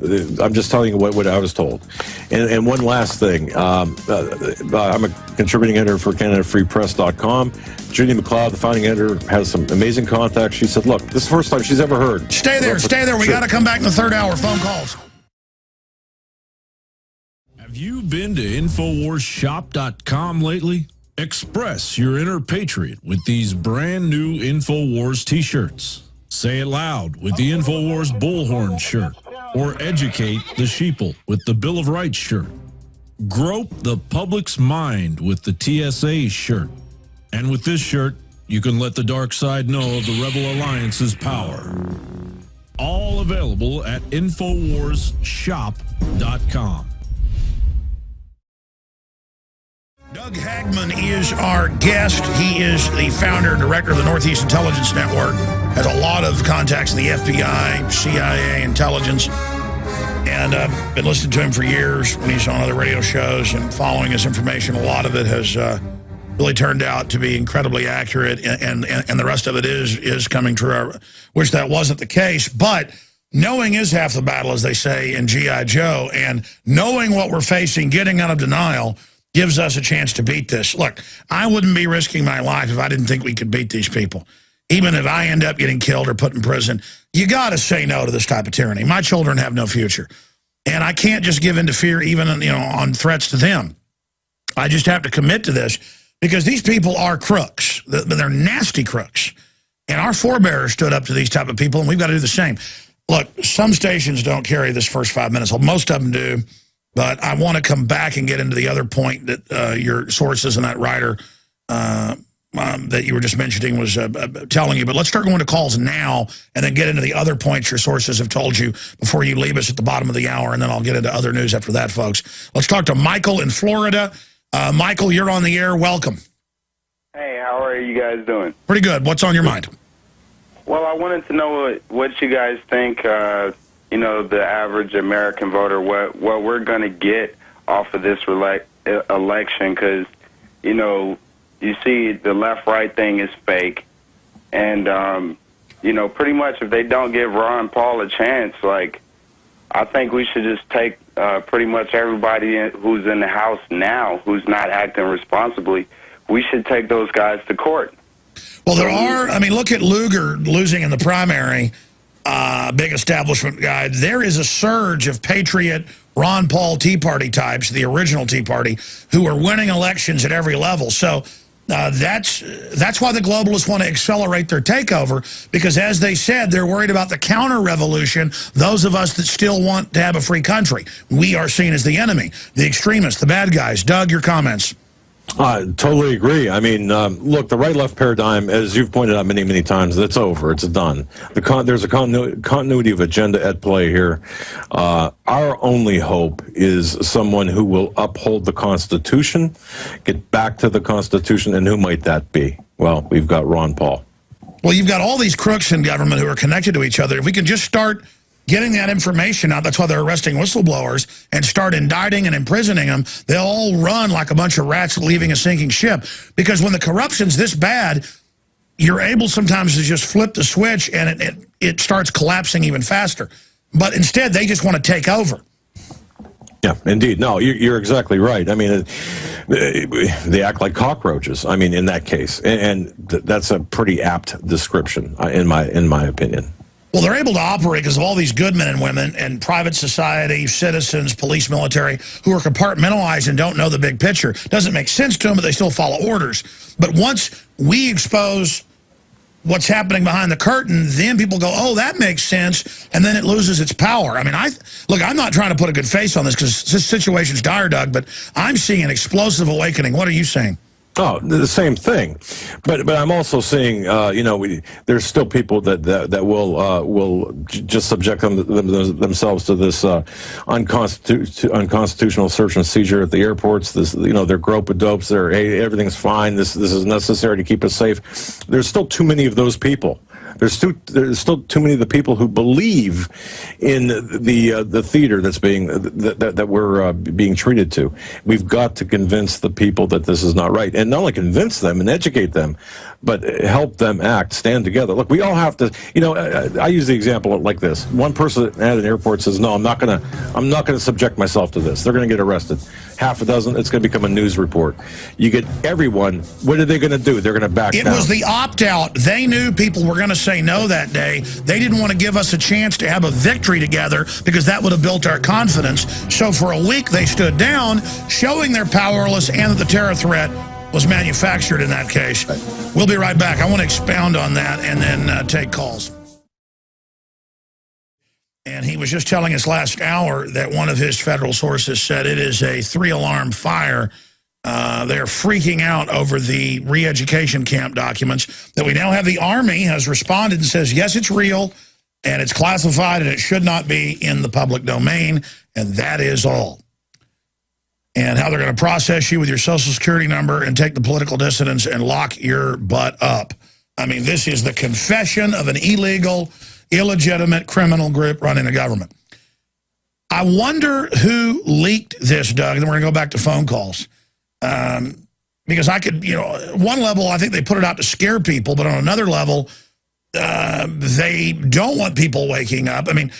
I'm just telling you what I was told. And one last thing, I'm a contributing editor for CanadaFreePress.com. Judy McLeod, the founding editor, has some amazing contacts. She said, look, this is the first time she's ever heard. Stay there. We got to come back in the third hour. Phone calls. Have you been to InfoWarsShop.com lately? Express your inner patriot with these brand new InfoWars t-shirts. Say it loud with the InfoWars Bullhorn shirt. Or educate the sheeple with the Bill of Rights shirt. Grope the public's mind with the TSA shirt. And with this shirt, you can let the dark side know of the Rebel Alliance's power. All available at InfoWarsShop.com. Doug Hagman is our guest. He is the founder and director of the Northeast Intelligence Network. Has a lot of contacts in the FBI, CIA, intelligence. And I've been listening to him for years when he's on other radio shows and following his information. A lot of it has really turned out to be incredibly accurate, and the rest of it is coming true. I wish that wasn't the case, but knowing is half the battle, as they say in G.I. Joe, and knowing what we're facing, getting out of denial, gives us a chance to beat this. Look, I wouldn't be risking my life if I didn't think we could beat these people. Even if I end up getting killed or put in prison, you got to say no to this type of tyranny. My children have no future. And I can't just give in to fear even on threats to them. I just have to commit to this because these people are crooks. They're nasty crooks. And our forebears stood up to these type of people, and we've got to do the same. Look, some stations don't carry this first 5 minutes. Well, most of them do. But I want to come back and get into the other point that your sources and that writer that you were just mentioning was telling you. But let's start going to calls now and then get into the other points your sources have told you before you leave us at the bottom of the hour, and then I'll get into other news after that, folks. Let's talk to Michael in Florida. Michael, you're on the air. Welcome. Hey, how are you guys doing? Pretty good. What's on your mind? Well, I wanted to know what you guys think, the average American voter, what we're going to get off of this election, because, you see the left-right thing is fake. And, pretty much if they don't give Ron Paul a chance, I think we should just take pretty much everybody who's in the House now who's not acting responsibly. We should take those guys to court. Well, there are, look at Lugar losing in the primary, big establishment guy. There is a surge of patriot Ron Paul Tea Party types, the original Tea Party, who are winning elections at every level. So that's why the globalists want to accelerate their takeover, because as they said, they're worried about the counter-revolution, those of us that still want to have a free country. We are seen as the enemy, the extremists, the bad guys. Doug, your comments. Totally agree. I mean, look, the right-left paradigm, as you've pointed out many, many times, it's over. It's done. There's a continuity of agenda at play here. Our only hope is someone who will uphold the Constitution, get back to the Constitution, and who might that be? Well, we've got Ron Paul. Well, you've got all these crooks in government who are connected to each other. If we can just start getting that information out, that's why they're arresting whistleblowers, and start indicting and imprisoning them, they'll all run like a bunch of rats leaving a sinking ship. Because when the corruption's this bad, you're able sometimes to just flip the switch and it starts collapsing even faster. But instead, they just want to take over. Yeah, indeed. No, you're exactly right. I mean, they act like cockroaches. I mean, in that case, and that's a pretty apt description, in my opinion. Well, they're able to operate because of all these good men and women and private society, citizens, police, military, who are compartmentalized and don't know the big picture. Doesn't make sense to them, but they still follow orders. But once we expose what's happening behind the curtain, then people go, oh, that makes sense, and then it loses its power. I mean, look, I'm not trying to put a good face on this because this situation's dire, Doug, but I'm seeing an explosive awakening. What are you saying? Oh, the same thing, but I'm also seeing, there's still people that will just subject themselves to this unconstitutional search and seizure at the airports. This, they're grope-a-dopes. Hey, everything's fine. This is necessary to keep us safe. There's still too many of those people. There's still too many of the people who believe in the theater that's that we're being treated to. We've got to convince the people that this is not right, and not only convince them and educate them, but help them act, stand together. Look, we all have to. I use the example like this: one person at an airport says, "No, I'm not gonna subject myself to this. They're gonna get arrested." Half a dozen, it's going to become a news report. You get everyone, what are they going to do? They're going to back down. It was the opt-out. They knew people were going to say no that day. They didn't want to give us a chance to have a victory together because that would have built our confidence. So for a week, they stood down, showing they're powerless and that the terror threat was manufactured in that case. We'll be right back. I want to expound on that and then take calls. And he was just telling us last hour that one of his federal sources said it is a 3-alarm fire. They're freaking out over the re-education camp documents that we now have. The Army has responded and says, yes, it's real, and it's classified, and it should not be in the public domain, and that is all. And how they're going to process you with your Social Security number and take the political dissidents and lock your butt up. I mean, this is the confession of an illegitimate criminal group running the government. I wonder who leaked this, Doug, and then we're going to go back to phone calls. Because I could, one level, I think they put it out to scare people, but on another level, they don't want people waking up. I mean,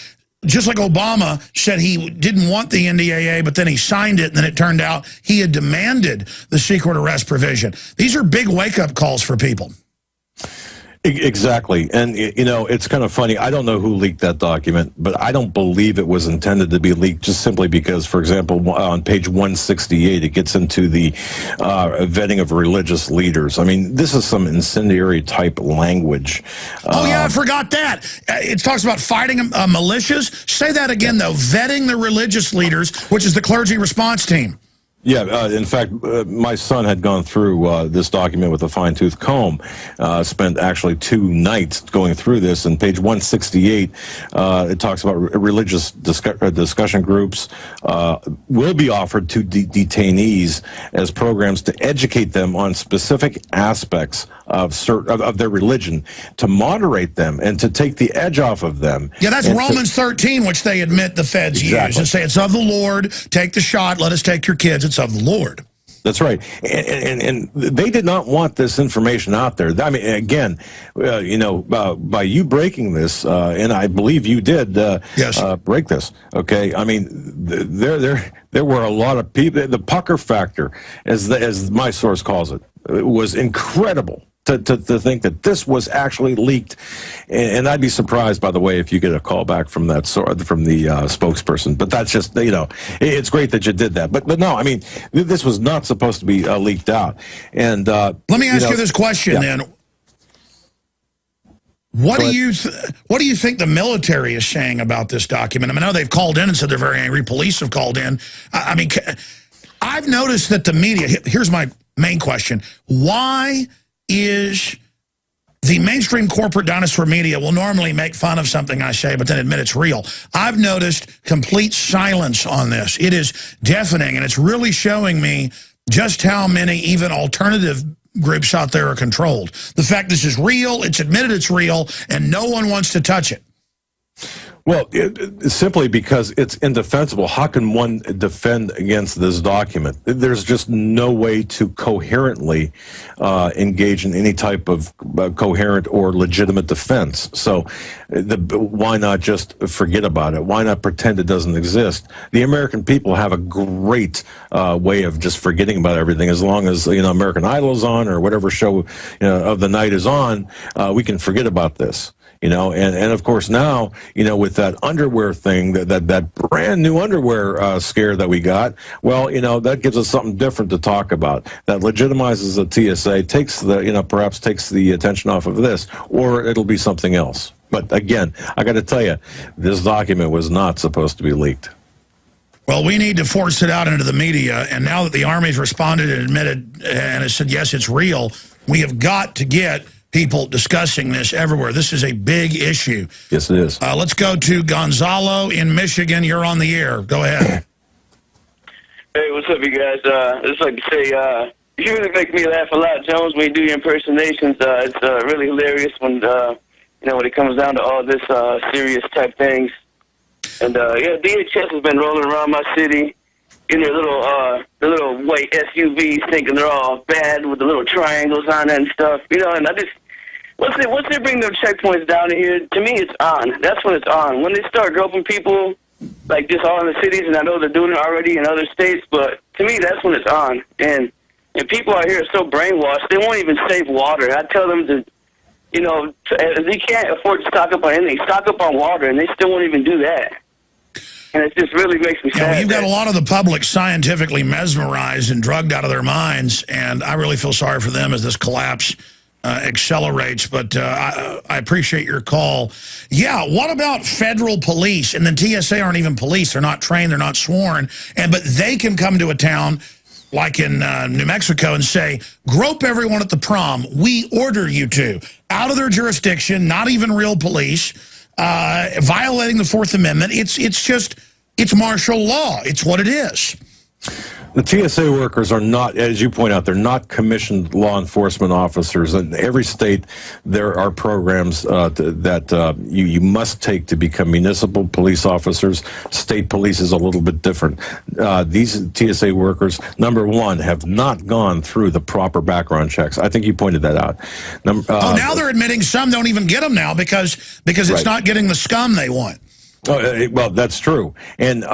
just like Obama said he didn't want the NDAA, but then he signed it, and then it turned out he had demanded the secret arrest provision. These are big wake-up calls for people. Exactly. And, it's kind of funny. I don't know who leaked that document, but I don't believe it was intended to be leaked just simply because, for example, on page 168, it gets into the vetting of religious leaders. I mean, this is some incendiary type language. Oh, yeah, I forgot that. It talks about fighting militias. Say that again, though. Vetting the religious leaders, which is the clergy response team. Yeah, in fact, my son had gone through this document with a fine-tooth comb, spent actually 2 nights going through this, and page 168, it talks about religious discussion groups will be offered to detainees as programs to educate them on specific aspects of their religion, to moderate them and to take the edge off of them. Yeah, that's Romans 13, which they admit the feds use and say it's of the Lord, take the shot, let us take your kids, it's of the Lord. That's right. And they did not want this information out there. I mean, again, by you breaking this, and I believe you did break this, okay? I mean, there were a lot of people. The pucker factor, as my source calls it, was incredible. To think that this was actually leaked, and I'd be surprised, by the way, if you get a call back from the spokesperson. But that's just, it's great that you did that. But no, I mean, this was not supposed to be leaked out. And let me ask you this question then: What do you think the military is saying about this document? I mean, I know they've called in and said they're very angry. Police have called in. I mean, I've noticed that the media. Here's my main question. Why is the mainstream corporate dinosaur media will normally make fun of something I say, but then admit it's real? I've noticed complete silence on this. It is deafening, and it's really showing me just how many even alternative groups out there are controlled. The fact this is real, it's admitted it's real, and no one wants to touch it. Well, simply because it's indefensible. How can one defend against this document? There's just no way to coherently engage in any type of coherent or legitimate defense. So why not just forget about it? Why not pretend it doesn't exist? The American people have a great way of just forgetting about everything. As long as, American Idol is on or whatever show of the night is on, we can forget about this. And of course now, with that underwear thing, that brand new underwear scare that we got, well, that gives us something different to talk about. That legitimizes the TSA, perhaps takes the attention off of this, or it'll be something else. But again, I got to tell you, this document was not supposed to be leaked. Well, we need to force it out into the media, and now that the Army's responded and admitted and has said, yes, it's real, we have got to get people discussing this everywhere. This is a big issue. Yes, it is. Let's go to Gonzalo in Michigan. You're on the air. Go ahead. Hey, what's up, you guys? I just like to say, you really make me laugh a lot, Jones, when you do your impersonations. It's really hilarious when, when it comes down to all this serious type things. And, DHS has been rolling around my city in their little white SUVs, thinking they're all bad with the little triangles on it and stuff. And I just, once they bring their checkpoints down here, to me it's on. That's when it's on. When they start groping people, like just all in the cities, and I know they're doing it already in other states, but to me that's when it's on. And people out here are so brainwashed, they won't even save water. I tell them to, they can't afford to stock up on anything, stock up on water, and they still won't even do that. And it just really makes me sad. Well, you've got a lot of the public scientifically mesmerized and drugged out of their minds, and I really feel sorry for them as this collapse accelerates. But I appreciate your call. Yeah, what about federal police? And then TSA aren't even police. They're not trained. They're not sworn. But they can come to a town like in New Mexico and say, grope everyone at the prom. We order you to. Out of their jurisdiction, not even real police. Violating the Fourth Amendment. It's martial law. It's what it is. The TSA workers are not, as you point out, they're not commissioned law enforcement officers. In every state, there are programs that you must take to become municipal police officers. State police is a little bit different. These TSA workers, number one, have not gone through the proper background checks. I think you pointed that out. Now they're admitting some don't even get them now because it's not getting the scum they want. Well, that's true, and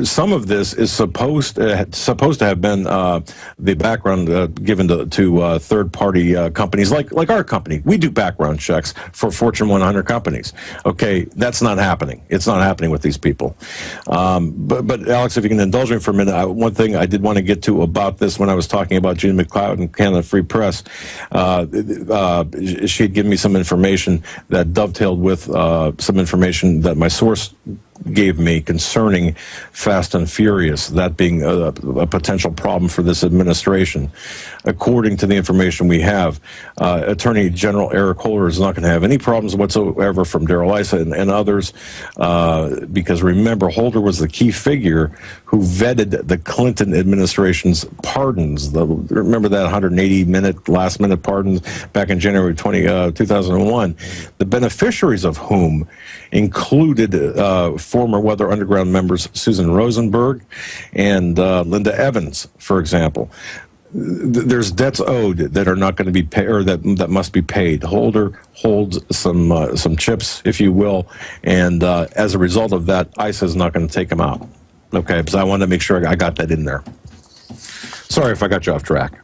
some of this is supposed to have been the background given to third-party companies like our company. We do background checks for Fortune 100 companies. Okay, that's not happening. It's not happening with these people. But Alex, if you can indulge me for a minute, one thing I did want to get to about this when I was talking about Gene McLeod and Canada Free Press, she had given me some information that dovetailed with some information that my source gave me concerning Fast and Furious, that being a potential problem for this administration. According to the information we have, Attorney General Eric Holder is not going to have any problems whatsoever from Darrell Issa and others, because remember, Holder was the key figure who vetted the Clinton administration's pardons. Remember that 180-minute, last-minute pardons back in January 2001, the beneficiaries of whom included former Weather Underground members Susan Rosenberg and Linda Evans, for example. There's debts owed that are not going to be paid, or that must be paid. Holder holds some chips, if you will, and as a result of that, ICE is not going to take them out. Okay, because I wanted to make sure I got that in there. Sorry if I got you off track.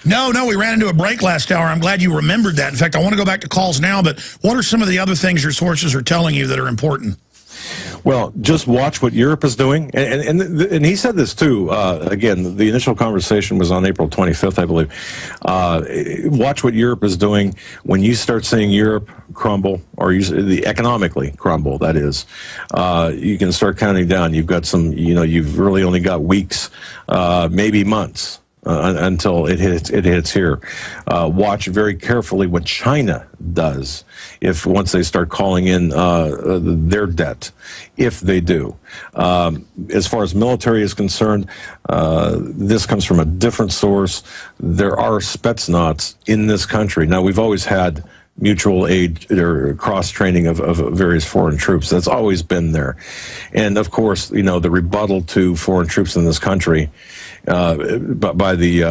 No, we ran into a break last hour. I'm glad you remembered that. In fact, I want to go back to calls now, but what are some of the other things your sources are telling you that are important? Well, just watch what Europe is doing. And he said this, too. Again, the initial conversation was on April 25th, I believe. Watch what Europe is doing. When you start seeing Europe crumble, or economically crumble, that is, you can start counting down. You've got some, you've really only got weeks, maybe months, until it hits here. Watch very carefully what China does once they start calling in their debt, if they do. As far as military is concerned, this comes from a different source. There are Spetsnaz in this country. Now, we've always had mutual aid or cross-training of various foreign troops. That's always been there. And, of course, the rebuttal to foreign troops in this country by the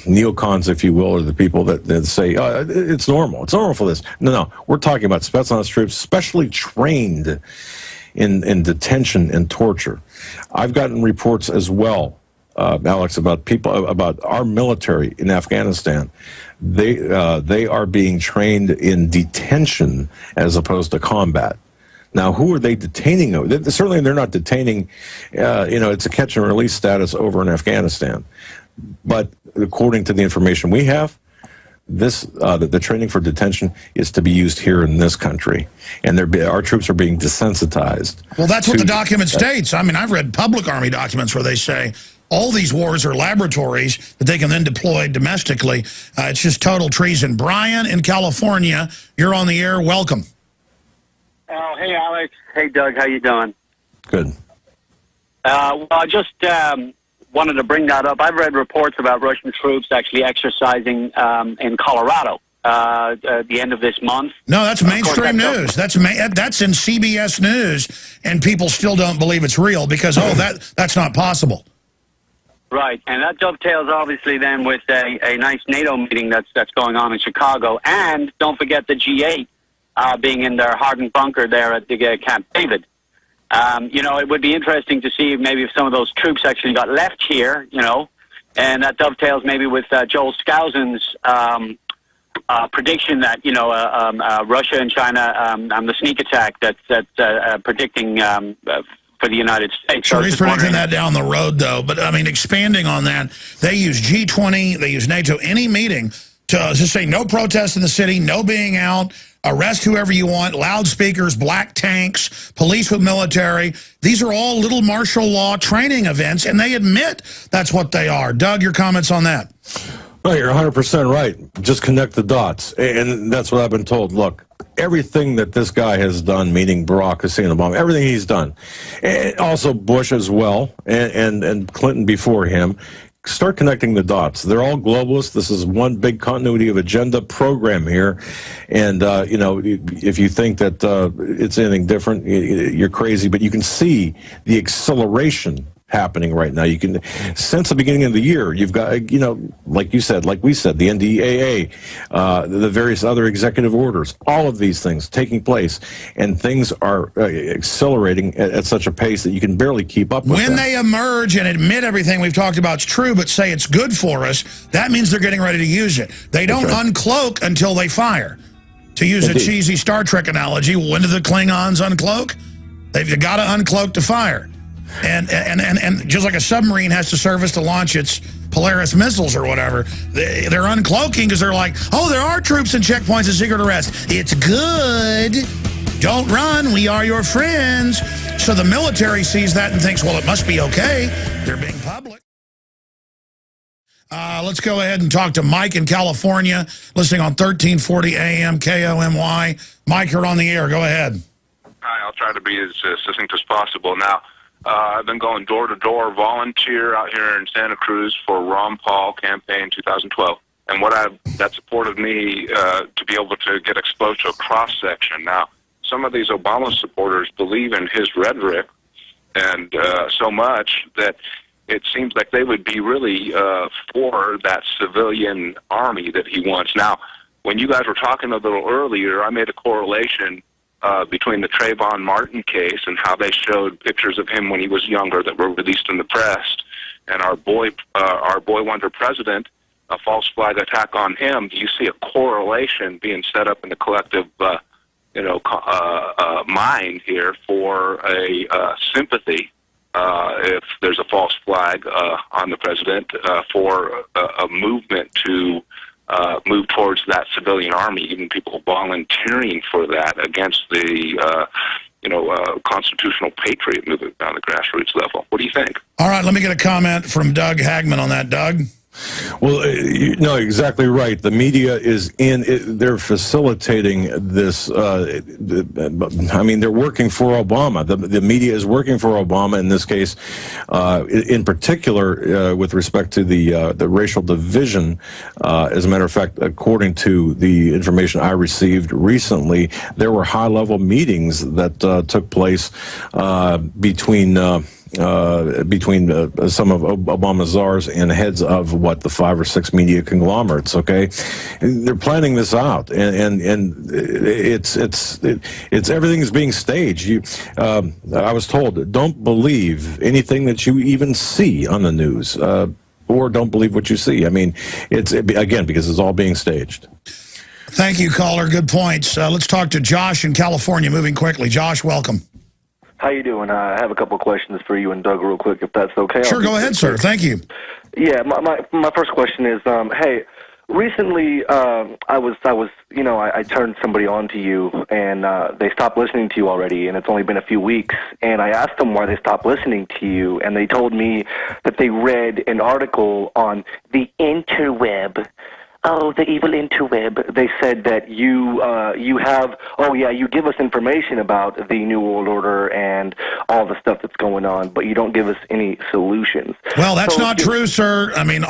neocons, if you will, or the people that say, it's normal. It's normal for this. No. We're talking about Spetsnaz troops specially trained in detention and torture. I've gotten reports as well, Alex, about our military in Afghanistan. They are being trained in detention as opposed to combat. Now, who are they detaining? Certainly, they're not detaining. It's a catch and release status over in Afghanistan. But according to the information we have, the training for detention is to be used here in this country, and our troops are being desensitized. Well, that's what the document states. I mean, I've read public Army documents where they say all these wars are laboratories that they can then deploy domestically. It's just total treason. Brian in California, you're on the air. Welcome. Oh, hey, Alex. Hey, Doug. How you doing? Good. Well, I just wanted to bring that up. I've read reports about Russian troops actually exercising in Colorado at the end of this month. No, that's mainstream news. That's in CBS News, and people still don't believe it's real because, that's not possible. Right, and that dovetails obviously then with a nice NATO meeting that's going on in Chicago, and don't forget the G8 being in their hardened bunker there at the Camp David. It would be interesting to see maybe if some of those troops actually got left here, and that dovetails maybe with Joel Skousen's prediction that, Russia and China, the sneak attack that's predicting for the United States. Sure, he's predicting that down the road, though. But, I mean, expanding on that, they use G20, they use NATO, any meeting to just say no protest in the city, no being out, arrest whoever you want, loudspeakers, black tanks, police with military. These are all little martial law training events, and they admit that's what they are. Doug, your comments on that? Well, you're 100% right. Just connect the dots. And that's what I've been told. Look, everything that this guy has done, meaning Barack Hussein Obama, everything he's done, and also Bush as well, and Clinton before him, start connecting the dots. They're all globalists. This is one big continuity of agenda program here. And, if you think that it's anything different, you're crazy. But you can see the acceleration happening right now. You can, since the beginning of the year, you've got, like we said, the NDAA, the various other executive orders, all of these things taking place, and things are accelerating at such a pace that you can barely keep up with When they emerge and admit everything we've talked about is true, but say it's good for us, that means they're getting ready to use it. They don't uncloak until they fire. To use a cheesy Star Trek analogy, when do the Klingons uncloak? They've got to uncloak to fire. And just like a submarine has to service to launch its Polaris missiles or whatever, they're uncloaking because they're like, oh, there are troops and checkpoints and secret arrest. It's good. Don't run. We are your friends. So the military sees that and thinks, well, it must be okay. They're being public. Let's go ahead and talk to Mike in California, listening on 1340 AM KOMY. Mike, you're on the air. Go ahead. Hi, I'll try to be as succinct as possible. Now, I've been going door-to-door volunteer out here in Santa Cruz for Ron Paul campaign 2012. And that supported me to be able to get exposed to a cross-section. Now, some of these Obama supporters believe in his rhetoric and so much that it seems like they would be really for that civilian army that he wants. Now, when you guys were talking a little earlier, I made a correlation between the Trayvon Martin case and how they showed pictures of him when he was younger that were released in the press, and our boy wonder president, a false flag attack on him. Do you see a correlation being set up in the collective, mind here for a sympathy if there's a false flag on the president for a movement to move towards that civilian army, even people volunteering for that against the, constitutional patriot movement on the grassroots level. What do you think? All right, let me get a comment from Doug Hagman on that. Doug? Well, no, exactly right. The media is they're facilitating this. I mean, they're working for Obama. The media is working for Obama in this case, in particular, with respect to the racial division. As a matter of fact, according to the information I received recently, there were high-level meetings that took place between some of Obama's czars and heads of the 5 or 6 media conglomerates. Okay, and they're planning this out, and it's everything's being staged. I was told, don't believe anything that you even see on the news, or don't believe what you see. I mean, it's again because it's all being staged. Thank you, caller. Good points. Let's talk to Josh in California. Moving quickly, Josh. Welcome. How you doing? I have a couple of questions for you and Doug real quick, if that's okay. Sure, go ahead, sir. Thank you. Yeah, my first question is, hey, recently I turned somebody on to you, and they stopped listening to you already, and it's only been a few weeks, and I asked them why they stopped listening to you, and they told me that they read an article on the interweb. Oh, the evil interweb. They said that you give us information about the New World Order and all the stuff that's going on, but you don't give us any solutions. Well, that's not true, sir. I mean,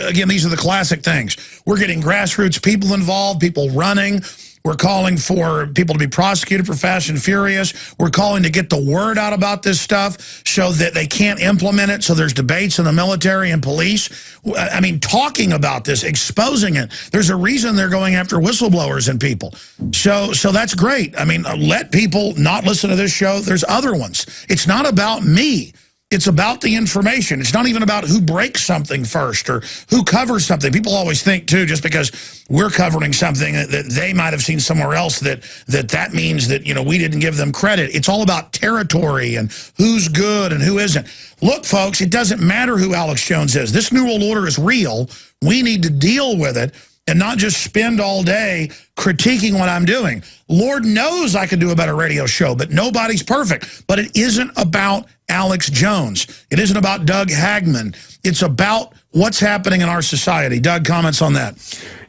again, these are the classic things. We're getting grassroots people involved, people running. We're calling for people to be prosecuted for Fast and Furious. We're calling to get the word out about this stuff so that they can't implement it, so there's debates in the military and police. I mean, talking about this, exposing it. There's a reason they're going after whistleblowers and people. So that's great. I mean, let people not listen to this show. There's other ones. It's not about me. It's about the information. It's not even about who breaks something first or who covers something. People always think, too, just because we're covering something that they might have seen somewhere else, that means that, we didn't give them credit. It's all about territory and who's good and who isn't. Look, folks, it doesn't matter who Alex Jones is. This New World Order is real. We need to deal with it and not just spend all day critiquing what I'm doing. Lord knows I could do a better radio show, but nobody's perfect. But it isn't about Alex Jones. It isn't about Doug Hagman. It's about what's happening in our society. Doug, comments on that?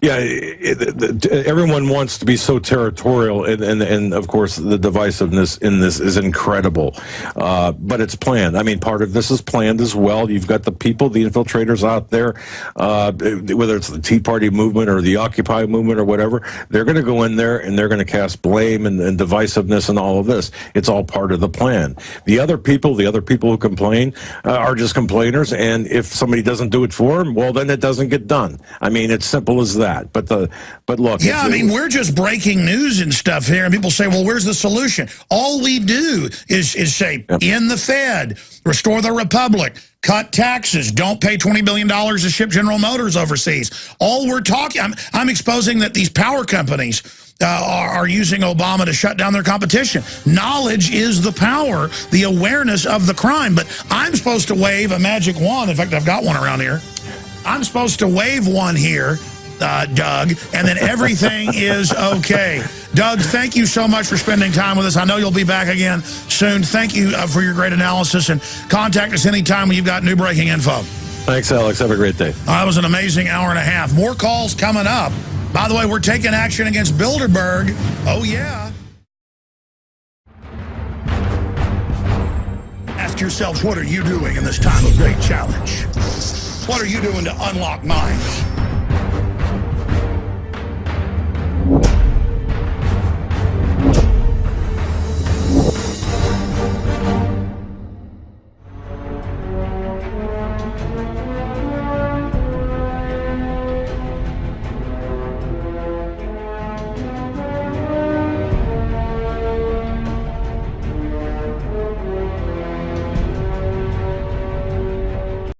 Yeah, everyone wants to be so territorial, and of course the divisiveness in this is incredible. But it's planned. I mean, part of this is planned as well. You've got the people, the infiltrators out there, whether it's the Tea Party movement or the Occupy movement or whatever, they're going to go in there and they're going to cast blame and divisiveness and all of this. It's all part of the plan. The other people who complain are just complainers, and if somebody doesn't do it for them, well, then it doesn't get done. I mean, it's simple as that. But look. Yeah, I mean, we're just breaking news and stuff here, and people say, well, where's the solution? All we do is say, end the Fed, restore the Republic, cut taxes, don't pay $20 billion to ship General Motors overseas. All we're talking, I'm exposing that these power companies are using Obama to shut down their competition. Knowledge is the power, the awareness of the crime. But I'm supposed to wave a magic wand. In fact, I've got one around here. I'm supposed to wave one here, Doug, and then everything is okay. Doug, thank you so much for spending time with us. I know you'll be back again soon. Thank you for your great analysis, and contact us anytime when you've got new breaking info. Thanks, Alex. Have a great day. That was an amazing hour and a half. More calls coming up. By the way, we're taking action against Bilderberg. Oh, yeah. Ask yourselves, what are you doing in this time of great challenge? What are you doing to unlock minds?